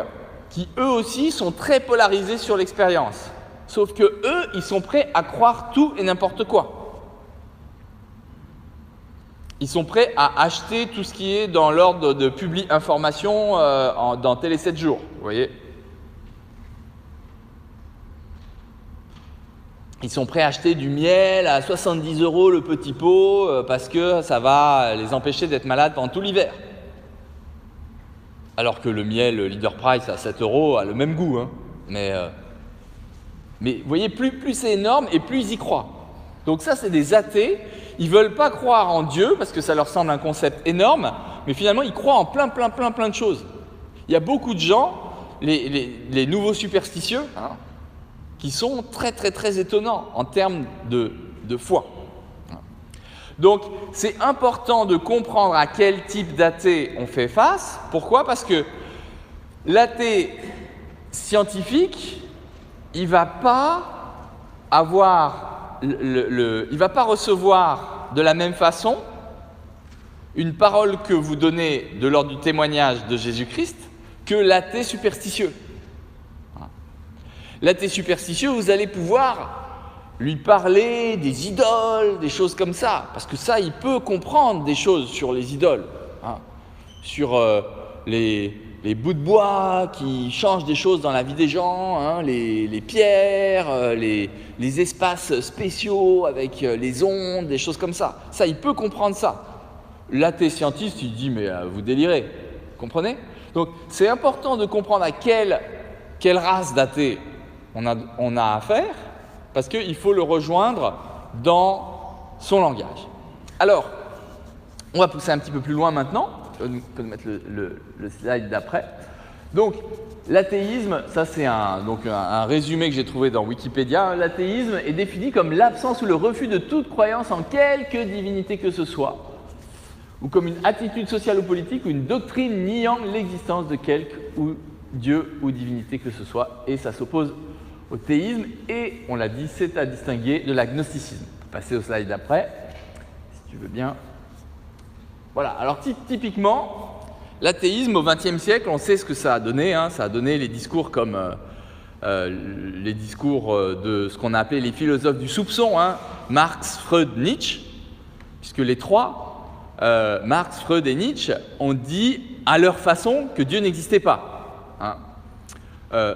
qui, eux aussi, sont très polarisés sur l'expérience. Sauf que eux, ils sont prêts à croire tout et n'importe quoi. Ils sont prêts à acheter tout ce qui est dans l'ordre de publi information dans Télé 7 jours, vous voyez. Ils sont prêts à acheter du miel à 70 € le petit pot parce que ça va les empêcher d'être malades pendant tout l'hiver. Alors que le miel Leader Price à 7 € a le même goût. Mais vous voyez, plus c'est énorme et plus ils y croient. Donc ça, c'est des athées. Ils ne veulent pas croire en Dieu parce que ça leur semble un concept énorme, mais finalement, ils croient en plein de choses. Il y a beaucoup de gens, les nouveaux superstitieux, qui sont très étonnants en termes de foi. Donc, c'est important de comprendre à quel type d'athée on fait face. Pourquoi? Parce que l'athée scientifique, il ne va pas recevoir de la même façon une parole que vous donnez de l'ordre du témoignage de Jésus-Christ que l'athée superstitieux. L'athée superstitieux, vous allez pouvoir lui parler des idoles, des choses comme ça, parce que ça, il peut comprendre des choses sur les idoles, sur les bouts de bois qui changent des choses dans la vie des gens, les pierres, les espaces spéciaux avec les ondes, des choses comme ça. Ça, il peut comprendre ça. L'athée scientiste, il dit, mais vous délirez, vous comprenez? Donc, c'est important de comprendre à quelle race d'athée on a affaire, parce qu'il faut le rejoindre dans son langage. Alors, on va pousser un petit peu plus loin maintenant. Je peux mettre le slide d'après. Donc, l'athéisme, ça c'est un résumé que j'ai trouvé dans Wikipédia. L'athéisme est défini comme l'absence ou le refus de toute croyance en quelque divinité que ce soit, ou comme une attitude sociale ou politique ou une doctrine niant l'existence de quelque dieu ou divinité que ce soit, et ça s'oppose au théisme, et on l'a dit, c'est à distinguer de l'agnosticisme. Passer au slide d'après, si tu veux bien. Voilà, alors typiquement, l'athéisme au XXe siècle, on sait ce que ça a donné. Ça a donné les discours comme les discours de ce qu'on a appelé les philosophes du soupçon, Marx, Freud, Nietzsche, puisque les trois, Marx, Freud et Nietzsche, ont dit à leur façon que Dieu n'existait pas.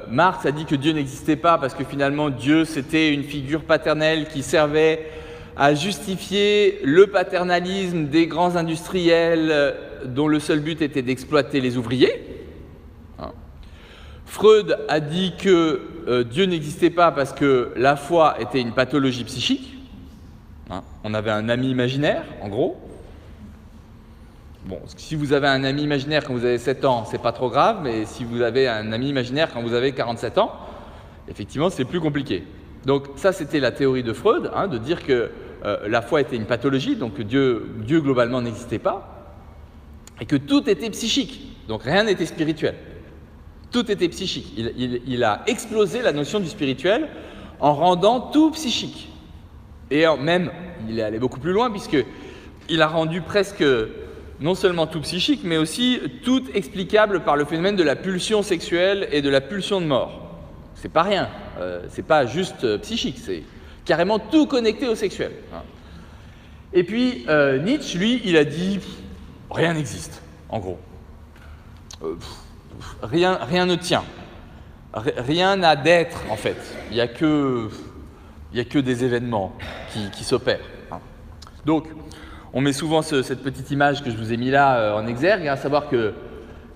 Marx a dit que Dieu n'existait pas parce que finalement Dieu c'était une figure paternelle qui servait à justifier le paternalisme des grands industriels dont le seul but était d'exploiter les ouvriers. Freud a dit que Dieu n'existait pas parce que la foi était une pathologie psychique. Hein, on avait un ami imaginaire, en gros. Bon, si vous avez un ami imaginaire quand vous avez 7 ans, c'est pas trop grave, mais si vous avez un ami imaginaire quand vous avez 47 ans, effectivement, c'est plus compliqué. Donc ça, c'était la théorie de Freud, hein, de dire que la foi était une pathologie, donc que Dieu globalement n'existait pas, et que tout était psychique, donc rien n'était spirituel. Tout était psychique. Il a explosé la notion du spirituel en rendant tout psychique. Et même, il est allé beaucoup plus loin, puisqu'il a rendu presque non seulement tout psychique, mais aussi tout explicable par le phénomène de la pulsion sexuelle et de la pulsion de mort. C'est pas rien, c'est pas juste psychique, c'est carrément tout connecté au sexuel. Et puis Nietzsche, lui, il a dit rien n'existe, en gros. Rien ne tient, rien n'a d'être en fait. Il n'y a que des événements qui s'opèrent. Donc, on met souvent cette petite image que je vous ai mis là en exergue, à savoir que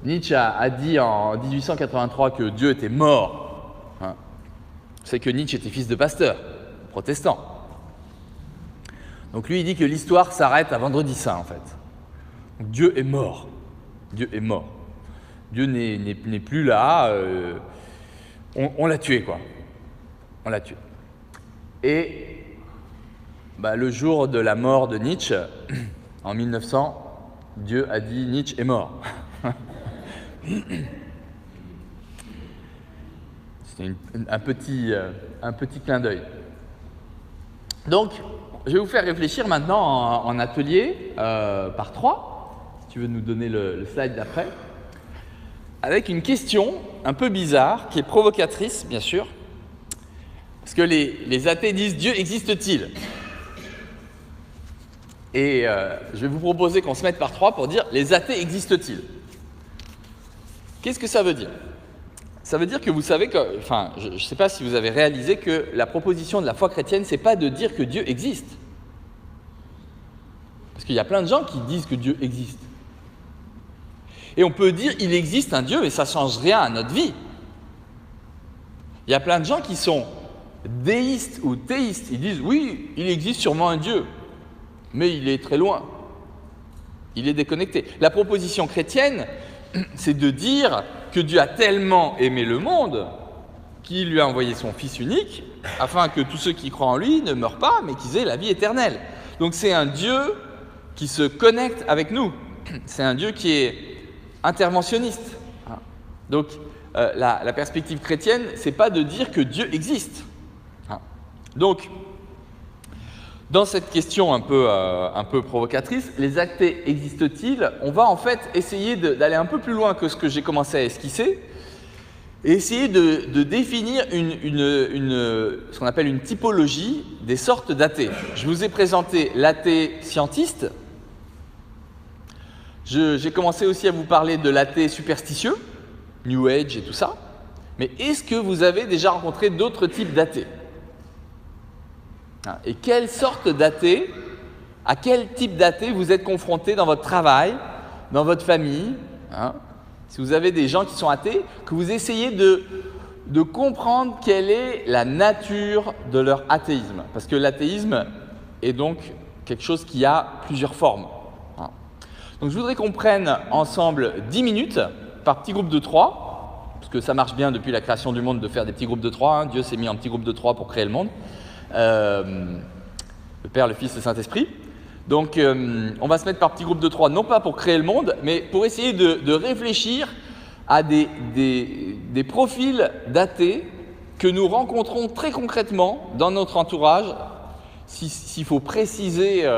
Nietzsche a dit en 1883 que Dieu était mort. C'est que Nietzsche était fils de pasteur, protestant. Donc lui, il dit que l'histoire s'arrête à Vendredi Saint, en fait. Donc, Dieu est mort. Dieu est mort. Dieu n'est plus là. On l'a tué, quoi. On l'a tué. Et le jour de la mort de Nietzsche, en 1900, Dieu a dit « Nietzsche est mort ». C'était un petit clin d'œil. Donc, je vais vous faire réfléchir maintenant en atelier par 3, si tu veux nous donner le slide d'après, avec une question un peu bizarre, qui est provocatrice, bien sûr, parce que les athées disent « Dieu existe-t-il » Et je vais vous proposer qu'on se mette par 3 pour dire « Les athées existent-ils » Qu'est-ce que ça veut dire? Ça veut dire que vous savez que, enfin, je ne sais pas si vous avez réalisé que la proposition de la foi chrétienne, c'est pas de dire que Dieu existe. Parce qu'il y a plein de gens qui disent que Dieu existe. Et on peut dire il existe un Dieu et ça ne change rien à notre vie. Il y a plein de gens qui sont déistes ou théistes. Ils disent oui, il existe sûrement un Dieu, mais il est très loin. Il est déconnecté. La proposition chrétienne, c'est de dire que Dieu a tellement aimé le monde qu'il lui a envoyé son Fils unique afin que tous ceux qui croient en lui ne meurent pas, mais qu'ils aient la vie éternelle. Donc c'est un Dieu qui se connecte avec nous. C'est un Dieu qui est interventionniste. Donc la perspective chrétienne, c'est pas de dire que Dieu existe. Donc, dans cette question un peu provocatrice, les athées existent-ils? On va en fait essayer d'aller un peu plus loin que ce que j'ai commencé à esquisser et essayer de définir ce qu'on appelle une typologie des sortes d'athées. Je vous ai présenté l'athée scientiste. J'ai commencé aussi à vous parler de l'athée superstitieux, New Age et tout ça. Mais est-ce que vous avez déjà rencontré d'autres types d'athées? Et quelle sorte d'athée, à quel type d'athée vous êtes confronté dans votre travail, dans votre famille, si vous avez des gens qui sont athées, que vous essayez de comprendre quelle est la nature de leur athéisme. Parce que l'athéisme est donc quelque chose qui a plusieurs formes. Donc je voudrais qu'on prenne ensemble 10 minutes par petit groupe de 3, parce que ça marche bien depuis la création du monde de faire des petits groupes de 3. Dieu s'est mis en petits groupes de 3 pour créer le monde. Le Père, le Fils, le Saint-Esprit. Donc on va se mettre par petits groupes de 3, non pas pour créer le monde, mais pour essayer de réfléchir à des profils d'athées que nous rencontrons très concrètement dans notre entourage, s'il faut préciser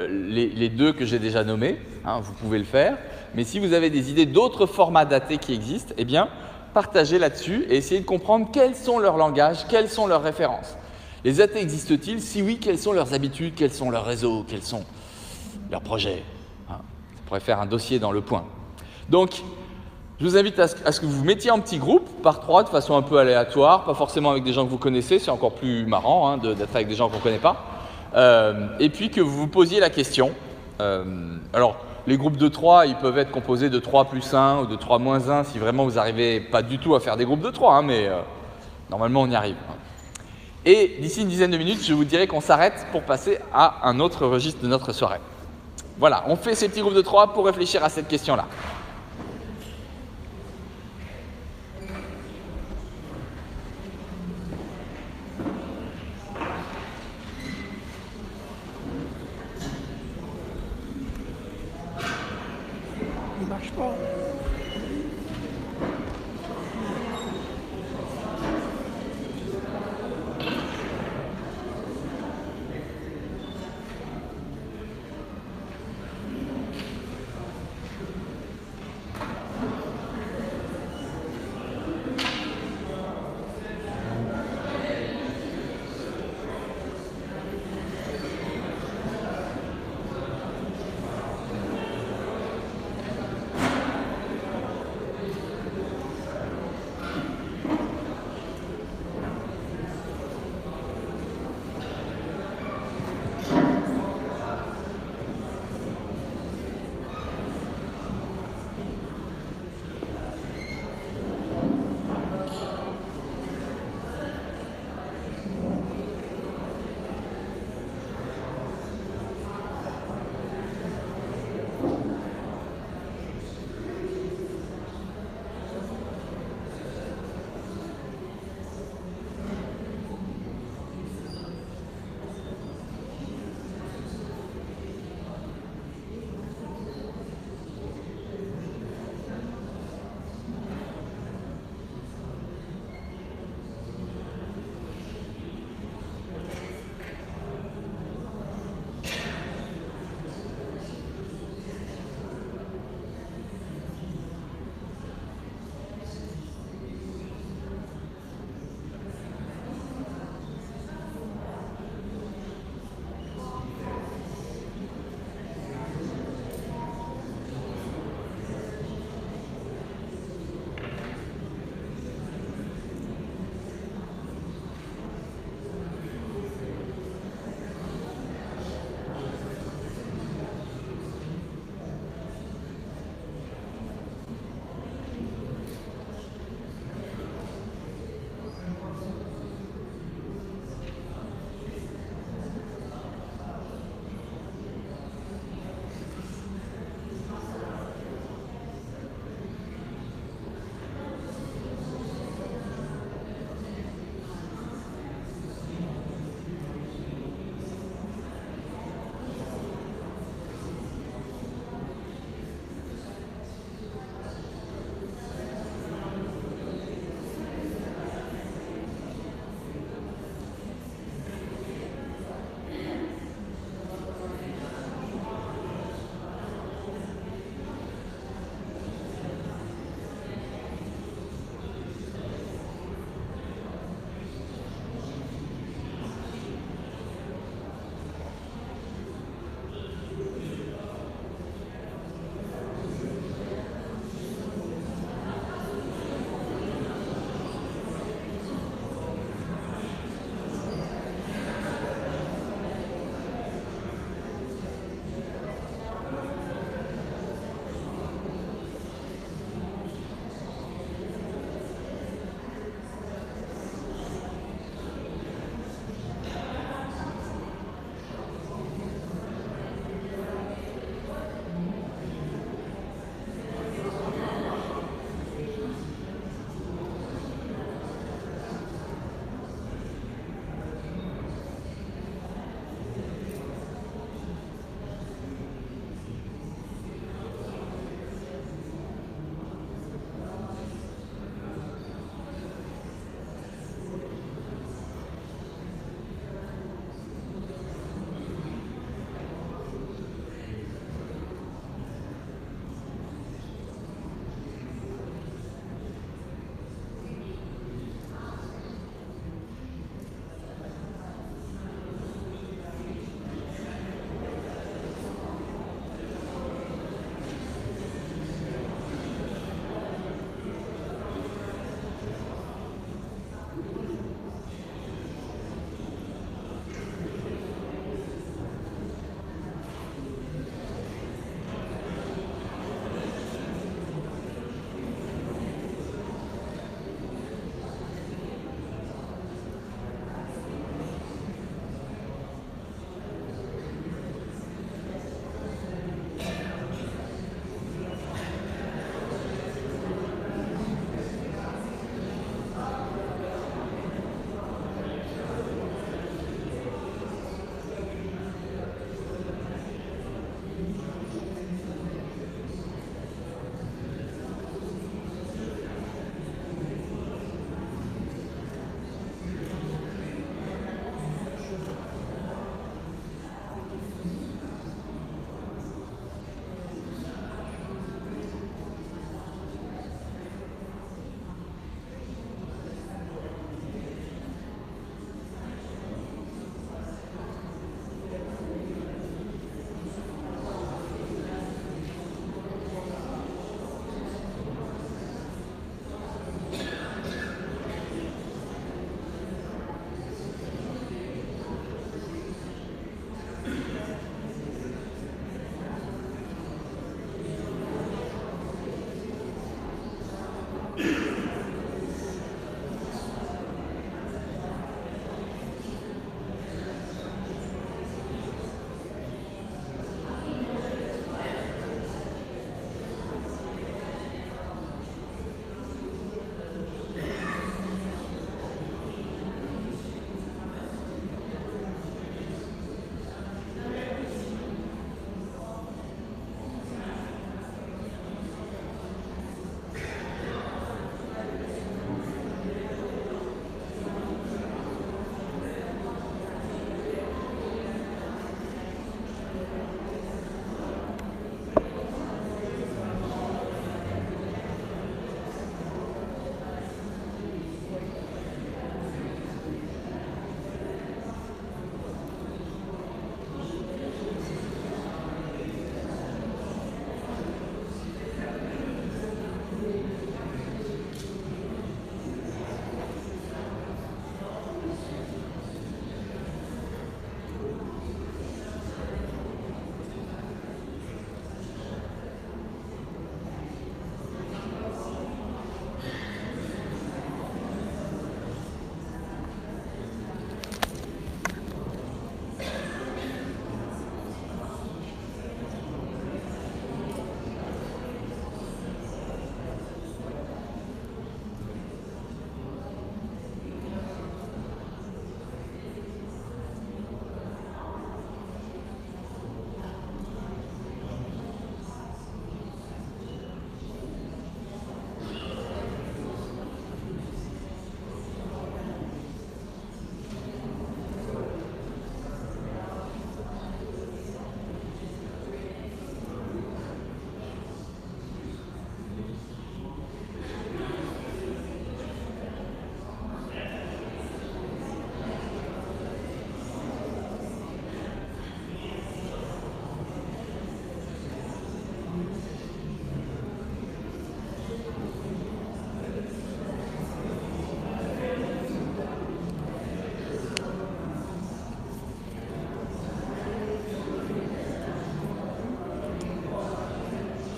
les 2 que j'ai déjà nommés, vous pouvez le faire, mais si vous avez des idées d'autres formats d'athées qui existent, eh bien, partagez là-dessus et essayez de comprendre quels sont leurs langages, quelles sont leurs références. Les athées existent-ils? Si oui, quelles sont leurs habitudes, quels sont leurs réseaux, quels sont leurs projets? Ça pourrait faire un dossier dans Le Point. Donc, je vous invite à ce que vous vous mettiez en petits groupes, par 3, de façon un peu aléatoire, pas forcément avec des gens que vous connaissez, c'est encore plus marrant d'être avec des gens qu'on ne connaît pas. Et puis que vous vous posiez la question. Alors, Les groupes de 3, ils peuvent être composés de 3 plus 1 ou de 3 moins 1 si vraiment vous n'arrivez pas du tout à faire des groupes de 3, hein, mais normalement on y arrive. Et d'ici une dizaine de minutes, je vous dirai qu'on s'arrête pour passer à un autre registre de notre soirée. Voilà, on fait ces petits groupes de 3 pour réfléchir à cette question-là. Il marche pas.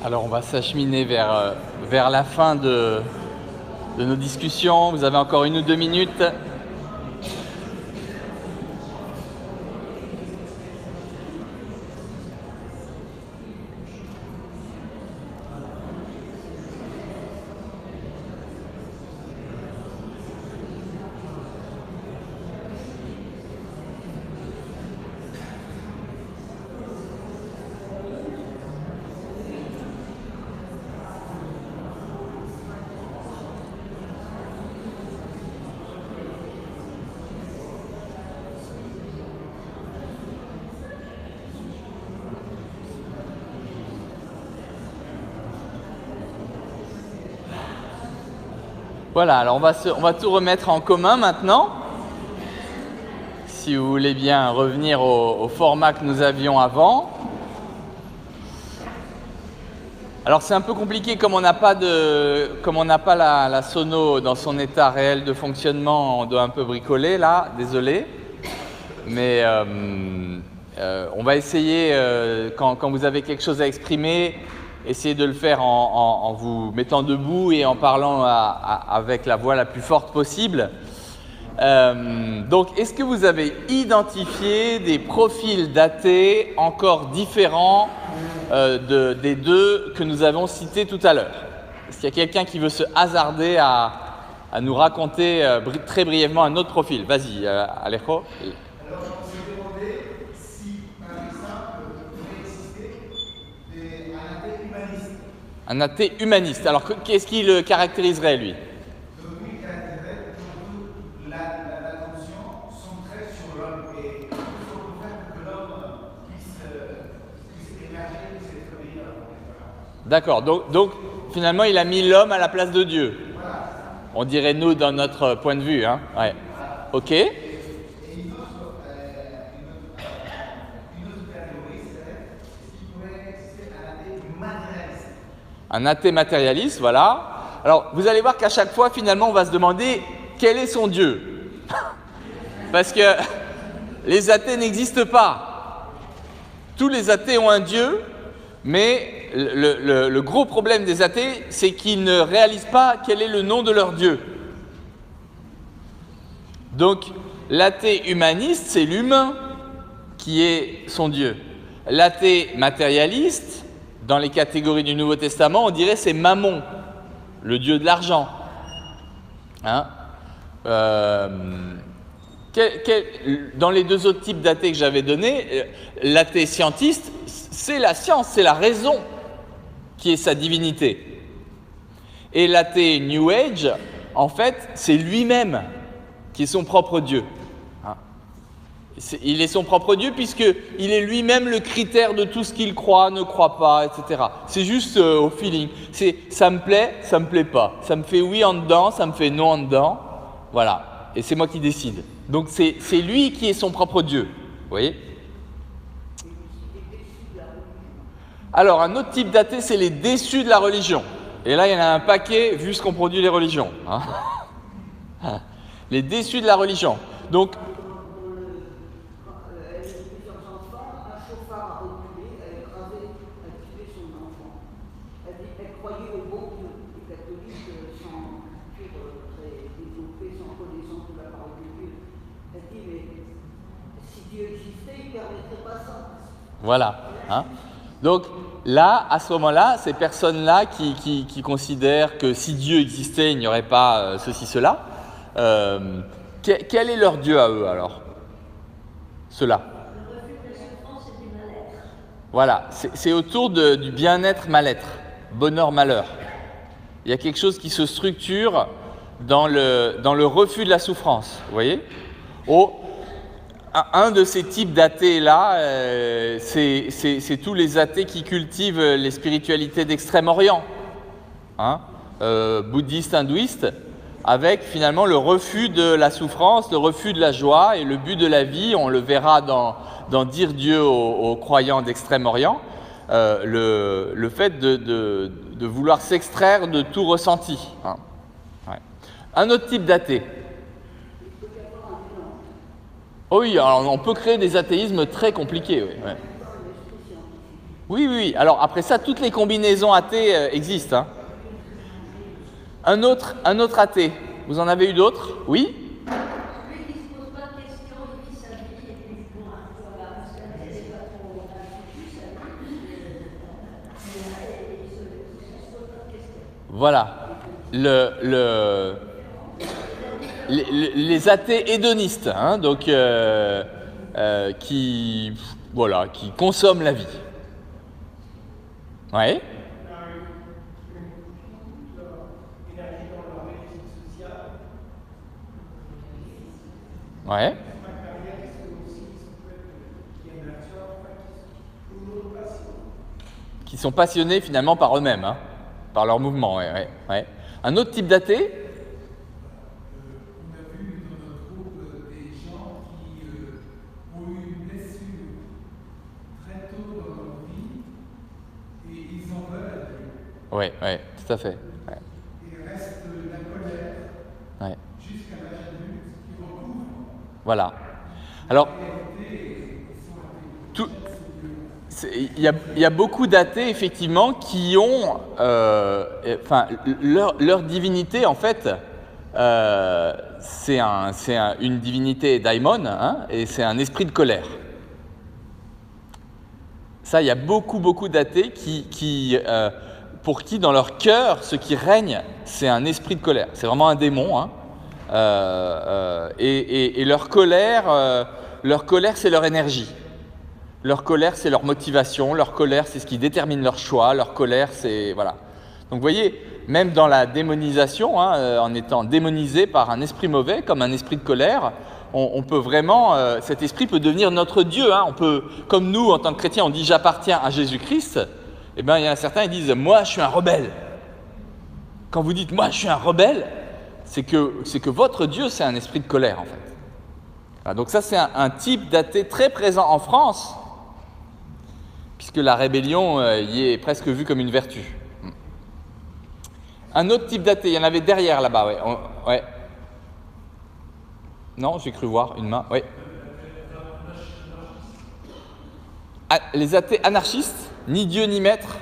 Alors on va s'acheminer vers la fin de nos discussions. Vous avez encore 1 ou 2 minutes. Voilà, alors on va tout remettre en commun maintenant. Si vous voulez bien revenir au format que nous avions avant. Alors c'est un peu compliqué comme on n'a pas la sono dans son état réel de fonctionnement, on doit un peu bricoler là, désolé. Mais on va essayer, quand vous avez quelque chose à exprimer, essayez de le faire en vous mettant debout et en parlant avec la voix la plus forte possible. Donc, est-ce que vous avez identifié des profils d'athées encore différents des deux que nous avons cités tout à l'heure? Est-ce qu'il y a quelqu'un qui veut se hasarder à nous raconter très brièvement un autre profil? Vas-y, Alejo. Alors, on s'est demandé si, par exemple, pourrait exister un athée humaniste. Un athée humaniste. Alors, qu'est-ce qui le caractériserait, lui? Donc, lui caractériserait surtout l'attention centrée sur l'homme et tout ce qu'on peut faire pour que l'homme puisse émerger, puisse être meilleur. D'accord. Donc, finalement, il a mis l'homme à la place de Dieu. Voilà. On dirait nous dans notre point de vue. Hein? Ouais. Ok. Une autre catégorie serait qu'il pourrait exister un athée matérialiste. Un athée matérialiste, voilà. Alors, vous allez voir qu'à chaque fois, finalement, on va se demander quel est son Dieu. Parce que les athées n'existent pas. Tous les athées ont un Dieu, mais le gros problème des athées, c'est qu'ils ne réalisent pas quel est le nom de leur Dieu. Donc, l'athée humaniste, c'est l'humain qui est son Dieu. L'athée matérialiste, dans les catégories du Nouveau Testament, on dirait c'est Mammon, le dieu de l'argent. Hein? Dans les deux autres types d'athées que j'avais donnés, l'athée scientiste, c'est la science, c'est la raison qui est sa divinité. Et l'athée New Age, en fait, c'est lui-même qui est son propre Dieu. Hein? Il est son propre Dieu puisqu'il est lui-même le critère de tout ce qu'il croit, ne croit pas, etc. C'est juste au feeling. C'est ça me plaît pas. Ça me fait oui en dedans, ça me fait non en dedans. Voilà. Et c'est moi qui décide. Donc c'est lui qui est son propre Dieu. Vous voyez? Alors un autre type d'athée, c'est les déçus de la religion. Et là, il y en a un paquet vu ce qu'ont produit les religions. Hein? Les déçus de la religion. Donc, voilà. Hein? Donc là, à ce moment-là, ces personnes-là qui considèrent que si Dieu existait, il n'y aurait pas ceci, cela, quel est leur Dieu à eux alors? Cela. Le refus de la souffrance et du mal-être. Voilà, c'est autour du bien-être, mal-être, bonheur-malheur. Il y a quelque chose qui se structure dans le refus de la souffrance, vous voyez? Un de ces types d'athées-là, c'est tous les athées qui cultivent les spiritualités d'Extrême-Orient, hein, bouddhistes, hindouistes, avec finalement le refus de la souffrance, le refus de la joie et le but de la vie. On le verra dans Dire Dieu aux croyants d'Extrême-Orient, le fait de vouloir s'extraire de tout ressenti. Hein. Ouais. Un autre type d'athée. Oh oui, alors on peut créer des athéismes très compliqués. Oui. Ouais. Oui, oui, oui. Alors après ça, toutes les combinaisons athées existent. Hein. Un autre athée. Vous en avez eu d'autres? Oui? Celui qui ne se pose pas de questions, il vit sa vie et puis bon, voilà, parce qu'elle n'est pas trop foutu, sa vie, il ne se pose pas de questions. Voilà. Les athées hédonistes, hein, donc qui consomment la vie. Ouais. Ouais. Qui sont passionnés finalement par eux-mêmes, hein, par leur mouvement. Ouais, ouais, ouais. Un autre type d'athée? On a vu dans notre groupe des gens qui ont eu une blessure très tôt dans leur vie et ils en veulent à Dieu. Oui, oui, tout à fait. Ouais. Et reste la colère Ouais. jusqu'à l'âge adulte qui recouvre. Voilà. Alors, il y a beaucoup d'athées, effectivement, qui ont... leur divinité, en fait, c'est une divinité daimon, hein, et c'est un esprit de colère. Ça, il y a beaucoup d'athées pour qui, dans leur cœur, ce qui règne, c'est un esprit de colère. C'est vraiment un démon, hein. Et leur colère, c'est leur énergie. Leur colère, c'est leur motivation. Leur colère, c'est ce qui détermine leur choix. Leur colère, c'est... Voilà. Donc, vous voyez, même dans la démonisation, hein, en étant démonisé par un esprit mauvais, comme un esprit de colère, on peut vraiment... cet esprit peut devenir notre Dieu. Hein. On peut, comme nous, en tant que chrétiens, on dit « j'appartiens à Jésus-Christ », eh bien, il y en a certains qui disent « moi, je suis un rebelle ». Quand vous dites « moi, je suis un rebelle », c'est que votre Dieu, c'est un esprit de colère, en fait. Voilà, donc ça, c'est un type d'athée très présent en France, puisque la rébellion y est presque vue comme une vertu. Un autre type d'athée, il y en avait derrière là-bas, ouais. Ouais. Non, j'ai cru voir une main, oui. Ah, les athées anarchistes, ni Dieu, ni maître,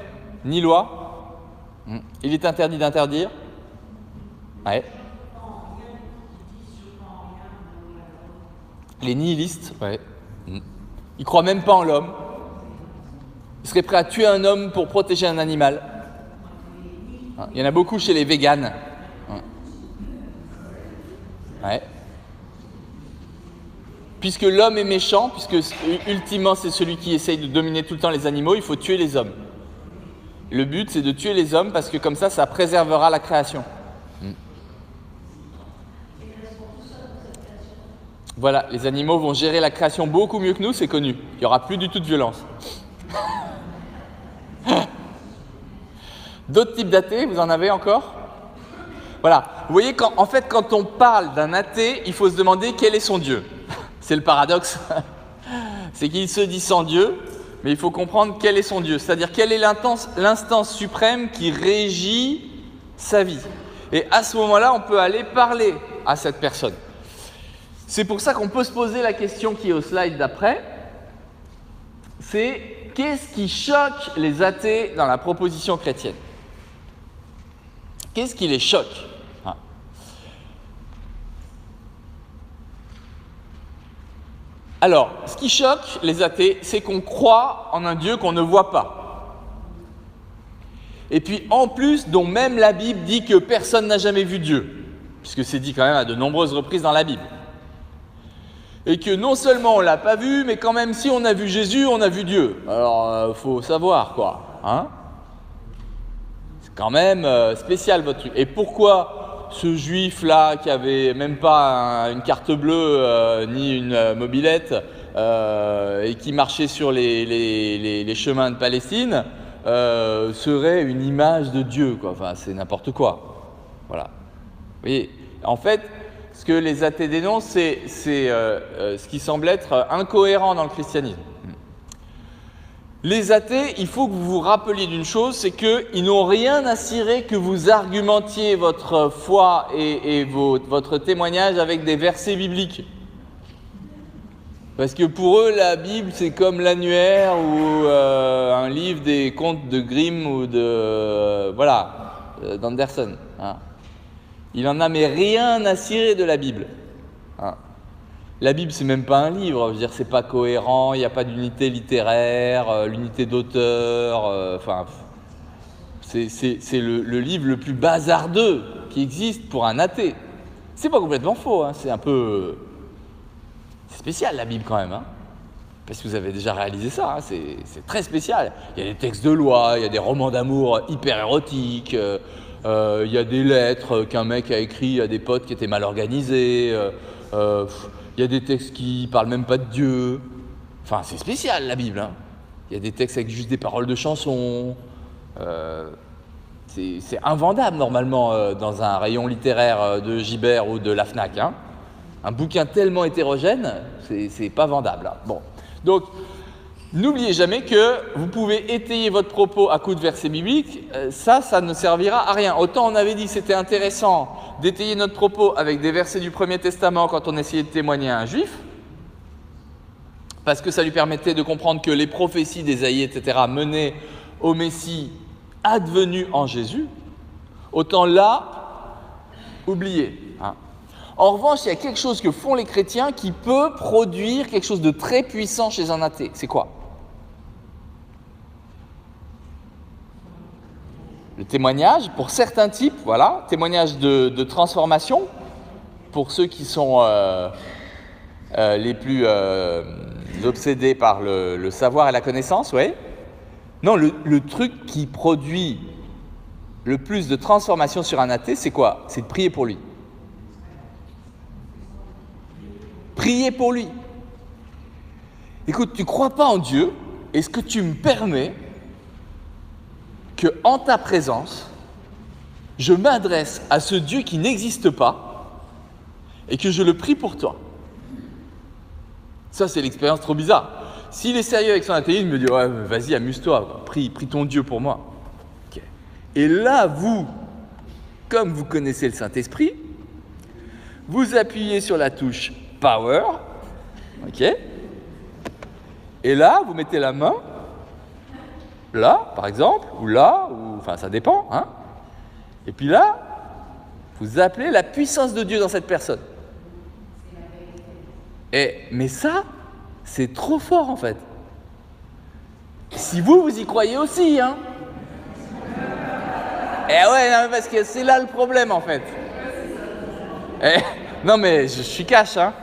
ni loi. Il est interdit d'interdire. Ouais. Les nihilistes, ouais. Ils croient même pas en l'homme. Ils seraient prêts à tuer un homme pour protéger un animal. Il y en a beaucoup chez les véganes. Ouais. Puisque l'homme est méchant, puisque ultimement c'est celui qui essaye de dominer tout le temps les animaux, il faut tuer les hommes. Le but, c'est de tuer les hommes parce que comme ça préservera la création. Voilà, les animaux vont gérer la création beaucoup mieux que nous, c'est connu. Il n'y aura plus du tout de violence. D'autres types d'athées, vous en avez encore? Voilà, vous voyez, quand on parle d'un athée, il faut se demander quel est son Dieu. C'est le paradoxe. C'est qu'il se dit sans Dieu, mais il faut comprendre quel est son Dieu. C'est-à-dire quelle est l'instance suprême qui régit sa vie. Et à ce moment-là, on peut aller parler à cette personne. C'est pour ça qu'on peut se poser la question qui est au slide d'après, c'est qu'est-ce qui choque les athées dans la proposition chrétienne? Qu'est-ce qui les choque? Alors, ce qui choque les athées, c'est qu'on croit en un Dieu qu'on ne voit pas. Et puis, en plus, dont même la Bible dit que personne n'a jamais vu Dieu, puisque c'est dit quand même à de nombreuses reprises dans la Bible. Et que non seulement on ne l'a pas vu, mais quand même si on a vu Jésus, on a vu Dieu. Alors, faut savoir quoi, hein? C'est quand même spécial votre truc. Et pourquoi ce juif-là, qui avait même pas une carte bleue ni une mobilette, et qui marchait sur les chemins de Palestine, serait une image de Dieu, quoi. Enfin, c'est n'importe quoi. Voilà. Vous voyez, en fait, ce que les athées dénoncent, c'est ce qui semble être incohérent dans le christianisme. Les athées, il faut que vous vous rappeliez d'une chose, c'est qu'ils n'ont rien à cirer que vous argumentiez votre foi et votre témoignage avec des versets bibliques. Parce que pour eux, la Bible, c'est comme l'annuaire ou un livre des contes de Grimm ou d'Anderson. Hein. Il en a mais rien à cirer de la Bible. Hein. La Bible, c'est même pas un livre, je veux dire, c'est pas cohérent, il n'y a pas d'unité littéraire, l'unité d'auteur, c'est le livre le plus bazardeux qui existe pour un athée. C'est pas complètement faux, hein, c'est un peu... C'est spécial la Bible quand même, hein. Parce que vous avez déjà réalisé ça, hein, c'est très spécial. Il y a des textes de loi, il y a des romans d'amour hyper érotiques, il y a des lettres qu'un mec a écrites à des potes qui étaient mal organisés, il y a des textes qui parlent même pas de Dieu. Enfin, c'est spécial la Bible, hein. Il y a des textes avec juste des paroles de chansons. C'est invendable normalement dans un rayon littéraire de Gibert ou de la Fnac. Hein. Un bouquin tellement hétérogène, c'est pas vendable. Hein. Bon. Donc, n'oubliez jamais que vous pouvez étayer votre propos à coups de versets bibliques, ça ne servira à rien. Autant on avait dit que c'était intéressant d'étayer notre propos avec des versets du Premier Testament quand on essayait de témoigner à un juif, parce que ça lui permettait de comprendre que les prophéties d'Ésaïe, etc., menaient au Messie advenu en Jésus, autant là, oubliez. Hein. En revanche, il y a quelque chose que font les chrétiens qui peut produire quelque chose de très puissant chez un athée. C'est quoi? Le témoignage, pour certains types, voilà, témoignage de transformation, pour ceux qui sont les plus obsédés par le savoir et la connaissance, oui. Non, le truc qui produit le plus de transformation sur un athée, c'est quoi? C'est de prier pour lui. Prier pour lui. Écoute, tu ne crois pas en Dieu, est-ce que tu me permets que, en ta présence, je m'adresse à ce Dieu qui n'existe pas et que je le prie pour toi? Ça, c'est l'expérience trop bizarre. S'il est sérieux avec son athéisme, il me dit « Ouais, vas-y, amuse-toi, prie ton Dieu pour moi. Okay. » Et là, vous, comme vous connaissez le Saint-Esprit, vous appuyez sur la touche « Power », ok. Et là, vous mettez la main, là, par exemple, ou là, ou enfin, ça dépend, hein. Et puis là, vous appelez la puissance de Dieu dans cette personne. Mais ça, c'est trop fort, en fait. Si vous y croyez aussi, hein. Ouais, non, parce que c'est là le problème, en fait. Non, mais je suis cash, hein.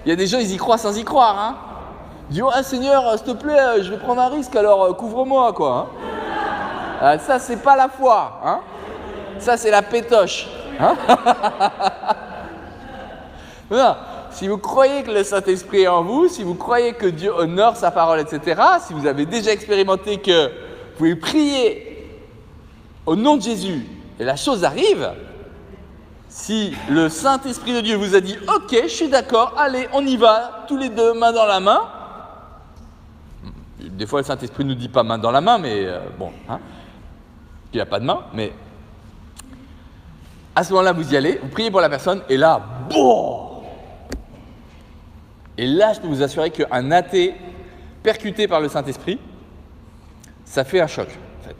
Il y a des gens, ils y croient sans y croire, hein. Ils disent « Ah, Seigneur, s'il te plaît, je vais prendre un risque, alors couvre-moi, quoi. Hein. » Ça, c'est pas la foi, hein. Ça, c'est la pétoche. Hein. Non, si vous croyez que le Saint-Esprit est en vous, si vous croyez que Dieu honore sa parole, etc., si vous avez déjà expérimenté que vous pouvez prier au nom de Jésus et la chose arrive, si le Saint-Esprit de Dieu vous a dit « Ok, je suis d'accord, allez, on y va, tous les deux, main dans la main », des fois le Saint-Esprit ne nous dit pas main dans la main, mais bon, hein, il n'a pas de main, mais à ce moment-là, vous y allez, vous priez pour la personne, et là, boum. Et là, je peux vous assurer qu'un athée percuté par le Saint-Esprit, ça fait un choc, en fait.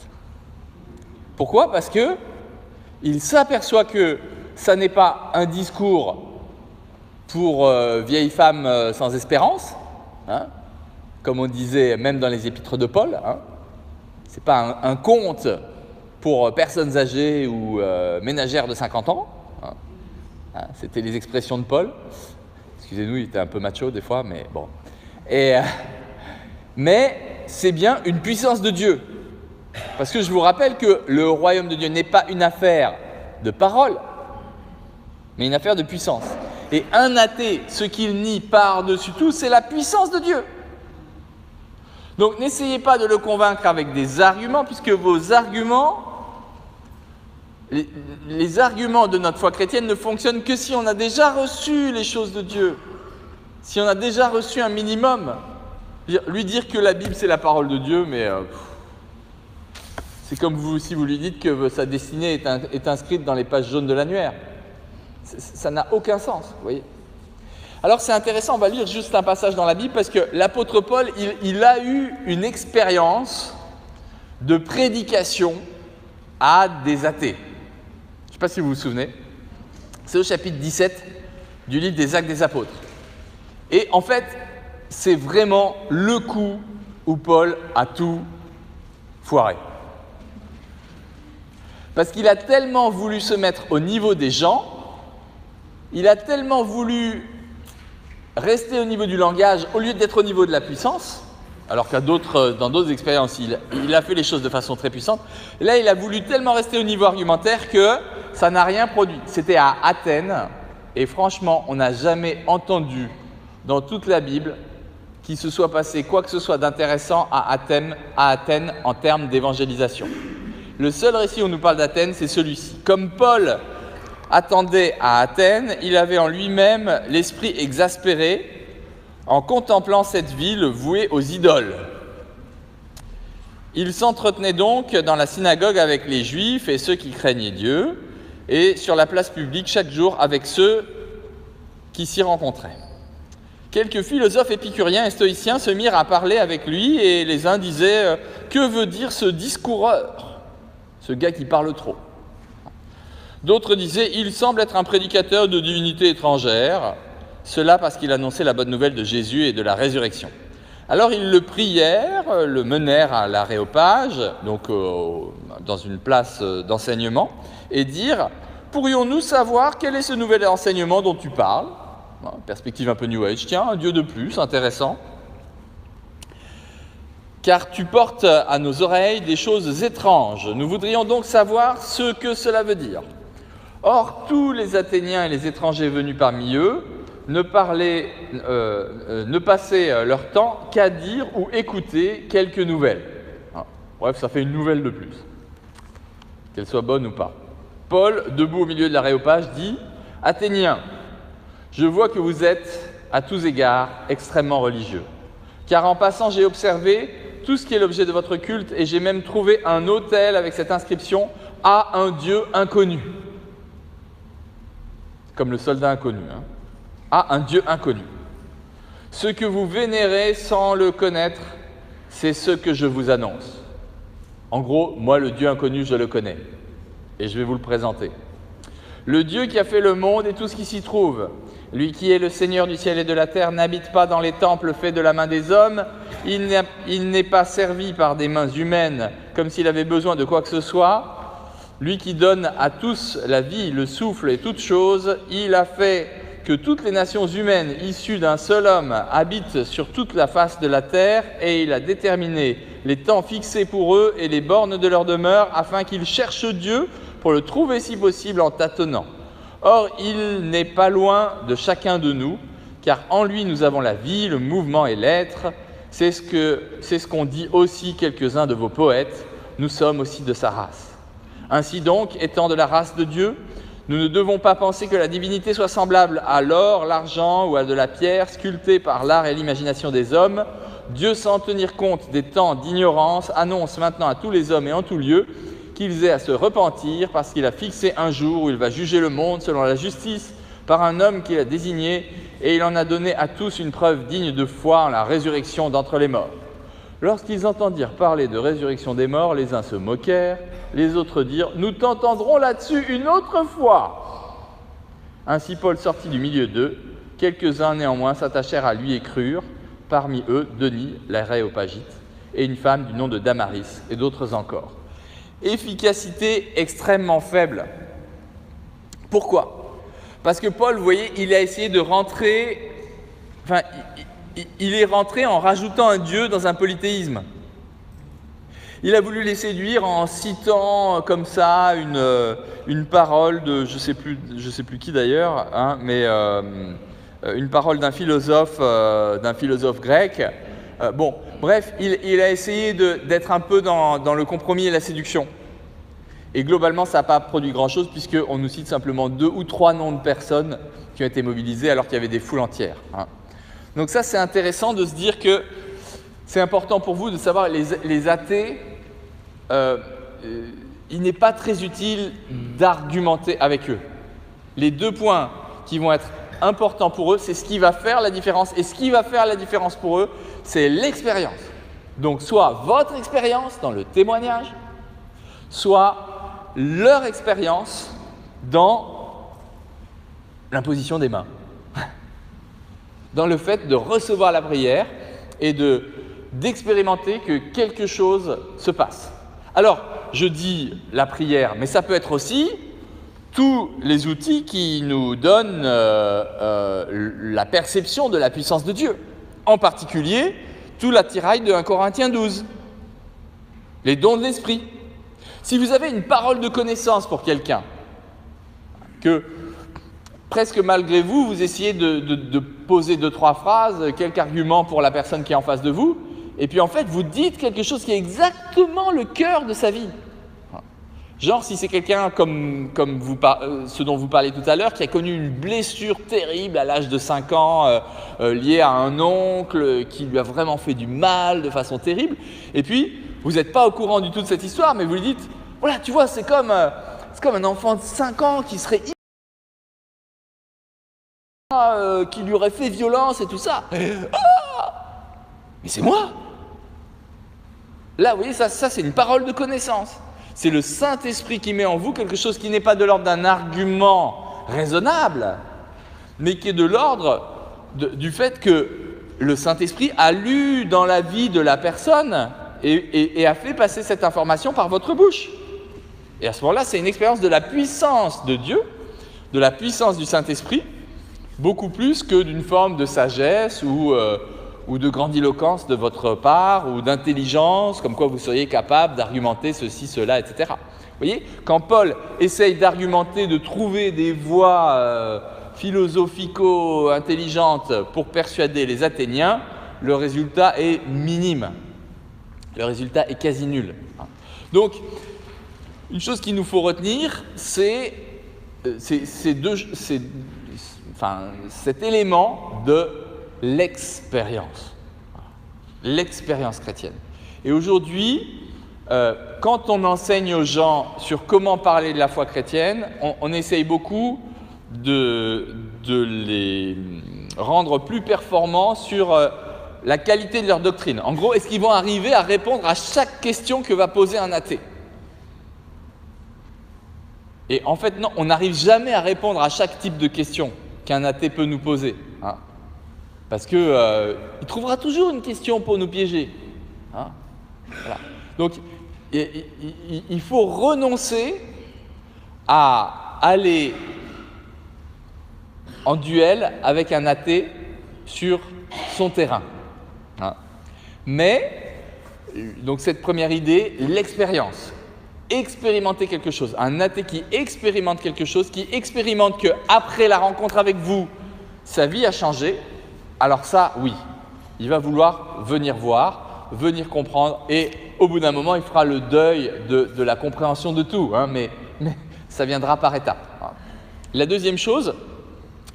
Pourquoi? Parce que il s'aperçoit que ça n'est pas un discours pour vieilles femmes sans espérance, hein, comme on disait même dans les épîtres de Paul. Hein. Ce n'est pas un conte pour personnes âgées ou ménagères de 50 ans. Hein. Hein, c'était les expressions de Paul. Excusez-nous, il était un peu macho des fois, mais bon. Mais c'est bien une puissance de Dieu. Parce que je vous rappelle que le royaume de Dieu n'est pas une affaire de parole, mais une affaire de puissance. Et un athée, ce qu'il nie par-dessus tout, c'est la puissance de Dieu. Donc n'essayez pas de le convaincre avec des arguments, puisque vos arguments, les arguments de notre foi chrétienne ne fonctionnent que si on a déjà reçu les choses de Dieu, si on a déjà reçu un minimum. Lui dire que la Bible c'est la parole de Dieu, mais c'est comme vous, si vous lui dites que sa destinée est inscrite dans les pages jaunes de l'annuaire. Ça n'a aucun sens, vous voyez. Alors c'est intéressant, on va lire juste un passage dans la Bible, parce que l'apôtre Paul, il a eu une expérience de prédication à des athées. Je ne sais pas si vous vous souvenez. C'est au chapitre 17 du livre des Actes des Apôtres. Et en fait, c'est vraiment le coup où Paul a tout foiré. Parce qu'il a tellement voulu se mettre au niveau des gens, il a tellement voulu rester au niveau du langage au lieu d'être au niveau de la puissance, alors qu'à dans d'autres expériences, il a fait les choses de façon très puissante. Et là, il a voulu tellement rester au niveau argumentaire que ça n'a rien produit. C'était à Athènes, et franchement, on n'a jamais entendu dans toute la Bible qu'il se soit passé quoi que ce soit d'intéressant à Athènes en termes d'évangélisation. Le seul récit où on nous parle d'Athènes, c'est celui-ci. Comme Paul attendait à Athènes, il avait en lui-même l'esprit exaspéré en contemplant cette ville vouée aux idoles. Il s'entretenait donc dans la synagogue avec les Juifs et ceux qui craignaient Dieu, et sur la place publique chaque jour avec ceux qui s'y rencontraient. Quelques philosophes épicuriens et stoïciens se mirent à parler avec lui, et les uns disaient « Que veut dire ce discoureur ? Ce gars qui parle trop. » D'autres disaient « Il semble être un prédicateur de divinités étrangères. » Cela parce qu'il annonçait la bonne nouvelle de Jésus et de la résurrection. Alors ils le prièrent, le menèrent à l'Aréopage, donc dans une place d'enseignement, et dirent « Pourrions-nous savoir quel est ce nouvel enseignement dont tu parles ?» Perspective un peu New Age. Tiens, un Dieu de plus, intéressant. Car tu portes à nos oreilles des choses étranges. Nous voudrions donc savoir ce que cela veut dire. Or, tous les Athéniens et les étrangers venus parmi eux ne passaient leur temps qu'à dire ou écouter quelques nouvelles. Bref, ça fait une nouvelle de plus, qu'elle soit bonne ou pas. Paul, debout au milieu de l'Aréopage, dit « Athéniens, je vois que vous êtes, à tous égards, extrêmement religieux. Car en passant, j'ai observé tout ce qui est l'objet de votre culte, et j'ai même trouvé un autel avec cette inscription « à un Dieu inconnu ». Comme le soldat inconnu, hein. À un Dieu inconnu. Ce que vous vénérez sans le connaître, c'est ce que je vous annonce. En gros, moi, le Dieu inconnu, je le connais. Et je vais vous le présenter. Le Dieu qui a fait le monde et tout ce qui s'y trouve, lui qui est le Seigneur du ciel et de la terre, n'habite pas dans les temples faits de la main des hommes. Il n'est pas servi par des mains humaines comme s'il avait besoin de quoi que ce soit. Lui qui donne à tous la vie, le souffle et toutes choses, il a fait que toutes les nations humaines issues d'un seul homme habitent sur toute la face de la terre, et il a déterminé les temps fixés pour eux et les bornes de leur demeure afin qu'ils cherchent Dieu pour le trouver si possible en tâtonnant. Or, il n'est pas loin de chacun de nous, car en lui nous avons la vie, le mouvement et l'être. C'est ce qu'ont dit aussi quelques-uns de vos poètes. Nous sommes aussi de sa race. Ainsi donc, étant de la race de Dieu, nous ne devons pas penser que la divinité soit semblable à l'or, l'argent ou à de la pierre sculptée par l'art et l'imagination des hommes. Dieu, sans tenir compte des temps d'ignorance, annonce maintenant à tous les hommes et en tout lieu qu'ils aient à se repentir, parce qu'il a fixé un jour où il va juger le monde selon la justice par un homme qu'il a désigné, et il en a donné à tous une preuve digne de foi en la résurrection d'entre les morts. Lorsqu'ils entendirent parler de résurrection des morts, les uns se moquèrent, les autres dirent « Nous t'entendrons là-dessus une autre fois !» Ainsi Paul sortit du milieu d'eux. Quelques-uns néanmoins s'attachèrent à lui et crurent, parmi eux Denis, l'Aréopagite, et une femme du nom de Damaris, et d'autres encore. Efficacité extrêmement faible. Pourquoi ? Parce que Paul, vous voyez, il a essayé de rentrer... il est rentré en rajoutant un Dieu dans un polythéisme. Il a voulu les séduire en citant comme ça une parole de, je sais plus qui d'ailleurs, hein, mais une parole d'un philosophe grec. Bref, il a essayé d'être un peu dans le compromis et la séduction. Et globalement, ça n'a pas produit grand-chose, puisqu'on nous cite simplement 2 ou 3 noms de personnes qui ont été mobilisées alors qu'il y avait des foules entières, hein. Donc ça, c'est intéressant de se dire que c'est important pour vous de savoir les athées, il n'est pas très utile d'argumenter avec eux. Les 2 points qui vont être importants pour eux, c'est ce qui va faire la différence. Et ce qui va faire la différence pour eux, c'est l'expérience. Donc soit votre expérience dans le témoignage, soit leur expérience dans l'imposition des mains. Dans le fait de recevoir la prière et d'expérimenter que quelque chose se passe. Alors, je dis la prière, mais ça peut être aussi tous les outils qui nous donnent la perception de la puissance de Dieu. En particulier, tout l'attirail de 1 Corinthiens 12, les dons de l'esprit. Si vous avez une parole de connaissance pour quelqu'un, que presque malgré vous, vous essayez de poser 2-3 phrases, quelques arguments pour la personne qui est en face de vous, et puis en fait, vous dites quelque chose qui est exactement le cœur de sa vie. Genre, si c'est quelqu'un comme ce dont vous parlez tout à l'heure, qui a connu une blessure terrible à l'âge de 5 ans, liée à un oncle qui lui a vraiment fait du mal de façon terrible, et puis vous n'êtes pas au courant du tout de cette histoire, mais vous lui dites, voilà, tu vois, c'est comme un enfant de 5 ans qui serait qui lui aurait fait violence et tout ça. Ah, mais c'est moi! Là, vous voyez, ça c'est une parole de connaissance. C'est le Saint-Esprit qui met en vous quelque chose qui n'est pas de l'ordre d'un argument raisonnable, mais qui est de l'ordre du fait que le Saint-Esprit a lu dans la vie de la personne et a fait passer cette information par votre bouche. Et à ce moment-là, c'est une expérience de la puissance de Dieu, de la puissance du Saint-Esprit, beaucoup plus que d'une forme de sagesse ou de grandiloquence de votre part, ou d'intelligence, comme quoi vous seriez capable d'argumenter ceci, cela, etc. Vous voyez, quand Paul essaye d'argumenter, de trouver des voies philosophico-intelligentes pour persuader les Athéniens, le résultat est minime. Le résultat est quasi nul. Donc, une chose qu'il nous faut retenir, c'est cet élément de l'expérience chrétienne. Et aujourd'hui, quand on enseigne aux gens sur comment parler de la foi chrétienne, on essaye beaucoup de les rendre plus performants sur la qualité de leur doctrine. En gros, est-ce qu'ils vont arriver à répondre à chaque question que va poser un athée ? Et en fait, non, on n'arrive jamais à répondre à chaque type de question qu'un athée peut nous poser. Hein, parce qu'il trouvera toujours une question pour nous piéger. Hein, voilà. Donc, il faut renoncer à aller en duel avec un athée sur son terrain. Hein. Mais, donc cette première idée, l'expérience. Expérimenter quelque chose. Un athée qui expérimente quelque chose, qui expérimente qu'après la rencontre avec vous, sa vie a changé, alors ça, oui, il va vouloir venir voir, venir comprendre, et au bout d'un moment, il fera le deuil de la compréhension de tout, hein, mais ça viendra par étapes. Hein. La deuxième chose,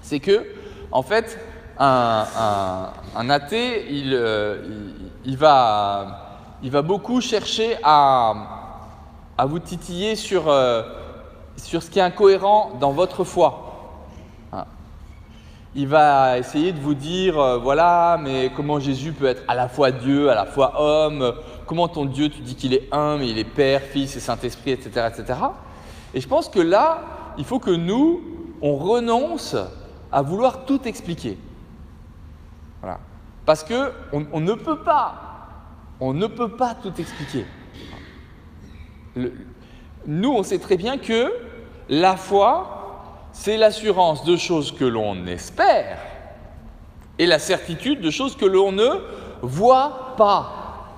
c'est que, en fait, un athée, il va beaucoup chercher à vous titiller sur ce qui est incohérent dans votre foi. Hein. Il va essayer de vous dire, voilà, mais comment Jésus peut être à la fois Dieu, à la fois homme, comment ton Dieu, tu dis qu'il est un, mais il est Père, Fils et Saint-Esprit, etc., etc. Et je pense que là, il faut que nous, on renonce à vouloir tout expliquer. Voilà. Parce qu'on ne peut pas tout expliquer. Nous, on sait très bien que la foi, c'est l'assurance de choses que l'on espère et la certitude de choses que l'on ne voit pas.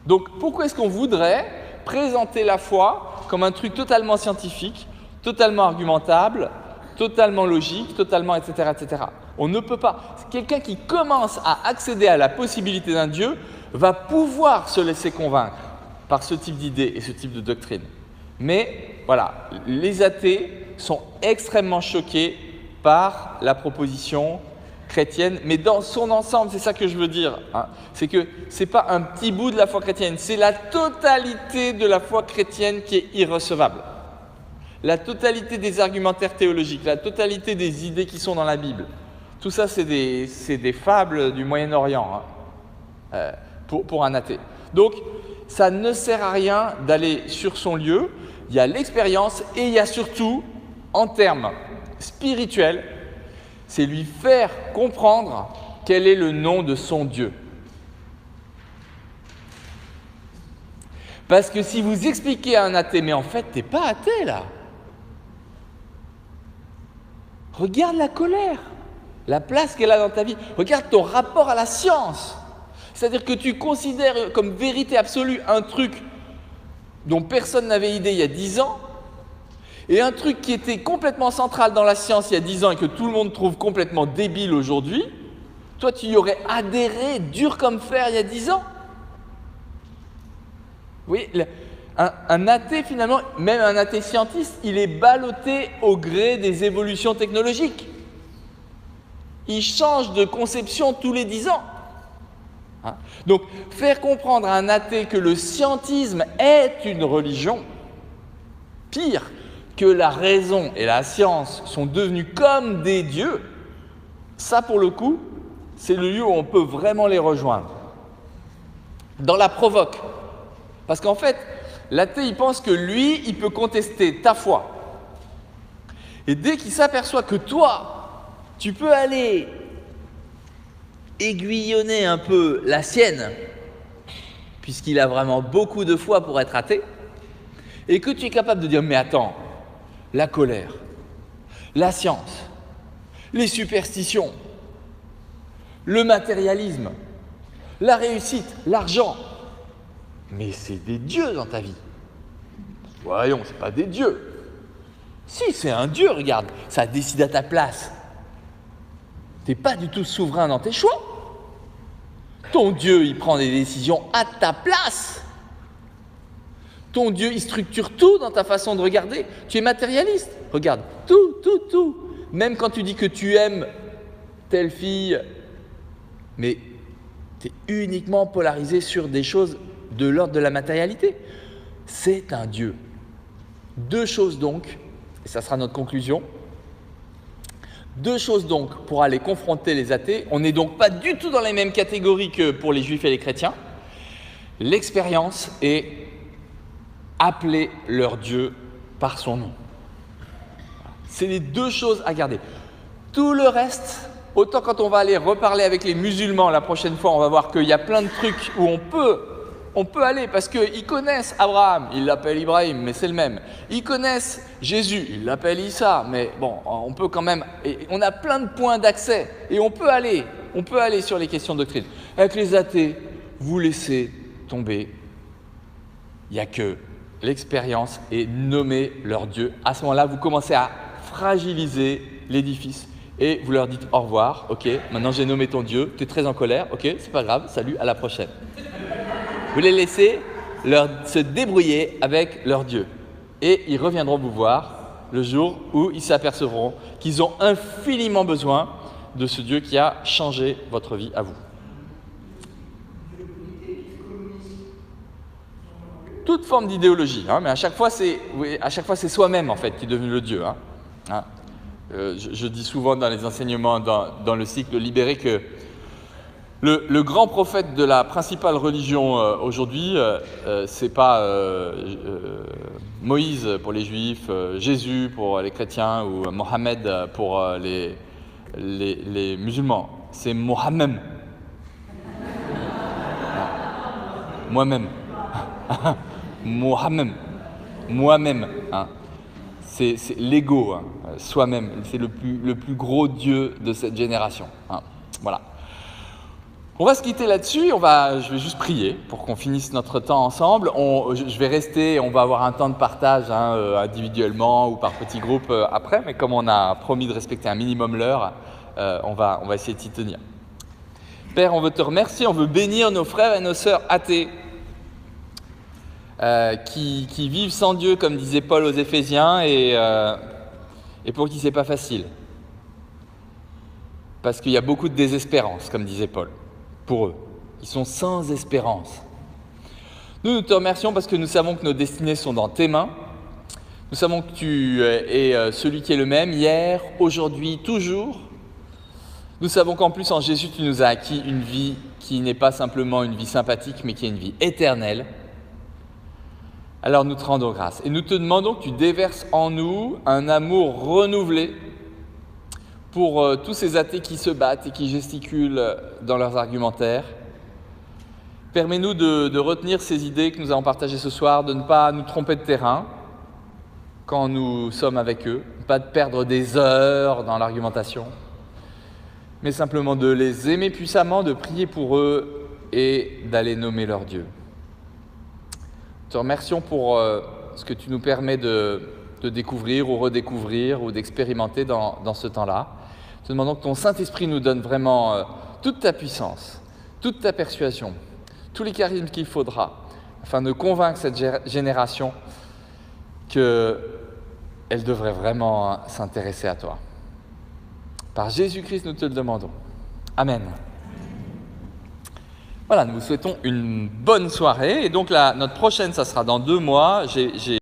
Donc, pourquoi est-ce qu'on voudrait présenter la foi comme un truc totalement scientifique, totalement argumentable, totalement logique, totalement etc., etc. On ne peut pas. Quelqu'un qui commence à accéder à la possibilité d'un Dieu va pouvoir se laisser convaincre par ce type d'idées et ce type de doctrine. Mais voilà, les athées sont extrêmement choqués par la proposition chrétienne, mais dans son ensemble, c'est ça que je veux dire, hein, c'est que ce n'est pas un petit bout de la foi chrétienne, c'est la totalité de la foi chrétienne qui est irrecevable. La totalité des argumentaires théologiques, la totalité des idées qui sont dans la Bible, tout ça c'est des fables du Moyen-Orient. Hein. pour un athée. Donc, ça ne sert à rien d'aller sur son lieu. Il y a l'expérience et il y a surtout, en termes spirituels, c'est lui faire comprendre quel est le nom de son Dieu. Parce que si vous expliquez à un athée, mais en fait, t'es pas athée là. Regarde la colère, la place qu'elle a dans ta vie. Regarde ton rapport à la science. C'est-à-dire que tu considères comme vérité absolue un truc dont personne n'avait idée il y a 10 ans, et un truc qui était complètement central dans la science il y a 10 ans et que tout le monde trouve complètement débile aujourd'hui, toi tu y aurais adhéré dur comme fer il y a 10 ans. Vous voyez, un athée finalement, même un athée scientiste, il est ballotté au gré des évolutions technologiques. Il change de conception tous les 10 ans. Donc, faire comprendre à un athée que le scientisme est une religion, pire, que la raison et la science sont devenus comme des dieux, ça pour le coup, c'est le lieu où on peut vraiment les rejoindre. Dans la provoque. Parce qu'en fait, l'athée, il pense que lui, il peut contester ta foi. Et dès qu'il s'aperçoit que toi, tu peux aller aiguillonner un peu la sienne, puisqu'il a vraiment beaucoup de foi pour être athée, et que tu es capable de dire, mais attends, la colère, la science, les superstitions, le matérialisme, la réussite, l'argent, mais c'est des dieux dans ta vie. Voyons, c'est pas des dieux. Si, c'est un dieu, regarde, ça décide à ta place. Tu n'es pas du tout souverain dans tes choix. Ton Dieu, il prend des décisions à ta place. Ton Dieu, il structure tout dans ta façon de regarder. Tu es matérialiste. Regarde, tout. Même quand tu dis que tu aimes telle fille, mais tu es uniquement polarisé sur des choses de l'ordre de la matérialité. C'est un Dieu. Deux choses donc, et ça sera notre conclusion. Deux choses donc pour aller confronter les athées. On n'est donc pas du tout dans les mêmes catégories que pour les juifs et les chrétiens. L'expérience et appeler leur Dieu par son nom. C'est les deux choses à garder. Tout le reste, autant quand on va aller reparler avec les musulmans la prochaine fois, on va voir qu'il y a plein de trucs où on peut aller parce qu'ils connaissent Abraham, ils l'appellent Ibrahim, mais c'est le même. Ils connaissent Jésus, ils l'appellent Issa, mais bon, on peut quand même. Et on a plein de points d'accès et on peut aller sur les questions de doctrine. Avec les athées, vous laissez tomber. Il n'y a que l'expérience et nommer leur Dieu. À ce moment-là, vous commencez à fragiliser l'édifice et vous leur dites au revoir. Ok, maintenant j'ai nommé ton Dieu, tu es très en colère. Ok, c'est pas grave, salut, à la prochaine. Vous les laissez se débrouiller avec leur Dieu. Et ils reviendront vous voir le jour où ils s'apercevront qu'ils ont infiniment besoin de ce Dieu qui a changé votre vie à vous. Toute forme d'idéologie, mais à chaque fois c'est soi-même en fait qui est devenu le Dieu. Je dis souvent dans les enseignements dans le cycle Libéré que le grand prophète de la principale religion aujourd'hui, c'est pas Moïse pour les Juifs, Jésus pour les chrétiens ou Mohammed pour les musulmans. C'est Mohammed. Moi-même. Mohammed. Moi-même. C'est l'ego, soi-même. C'est le plus gros Dieu de cette génération. Voilà. On va se quitter là-dessus, je vais juste prier pour qu'on finisse notre temps ensemble. Je vais rester, on va avoir un temps de partage individuellement ou par petits groupes après, mais comme on a promis de respecter un minimum l'heure, on va essayer de s'y tenir. Père, on veut te remercier, on veut bénir nos frères et nos sœurs athées qui vivent sans Dieu, comme disait Paul aux Éphésiens, et pour qui c'est pas facile. Parce qu'il y a beaucoup de désespérance, comme disait Paul. Pour eux. Ils sont sans espérance. Nous te remercions parce que nous savons que nos destinées sont dans tes mains. Nous savons que tu es celui qui est le même, hier, aujourd'hui, toujours. Nous savons qu'en plus, en Jésus, tu nous as acquis une vie qui n'est pas simplement une vie sympathique, mais qui est une vie éternelle, alors nous te rendons grâce. Et nous te demandons que tu déverses en nous un amour renouvelé pour tous ces athées qui se battent et qui gesticulent dans leurs argumentaires. Permets-nous de retenir ces idées que nous avons partagées ce soir, de ne pas nous tromper de terrain quand nous sommes avec eux, pas de perdre des heures dans l'argumentation, mais simplement de les aimer puissamment, de prier pour eux et d'aller nommer leur Dieu. Nous te remercions pour ce que tu nous permets de découvrir ou redécouvrir ou d'expérimenter dans ce temps-là. Nous te demandons que ton Saint-Esprit nous donne vraiment toute ta puissance, toute ta persuasion, tous les charismes qu'il faudra, afin de convaincre cette génération qu'elle devrait vraiment s'intéresser à toi. Par Jésus-Christ, nous te le demandons. Amen. Voilà, nous vous souhaitons une bonne soirée. Et donc, notre prochaine, ça sera dans 2 mois.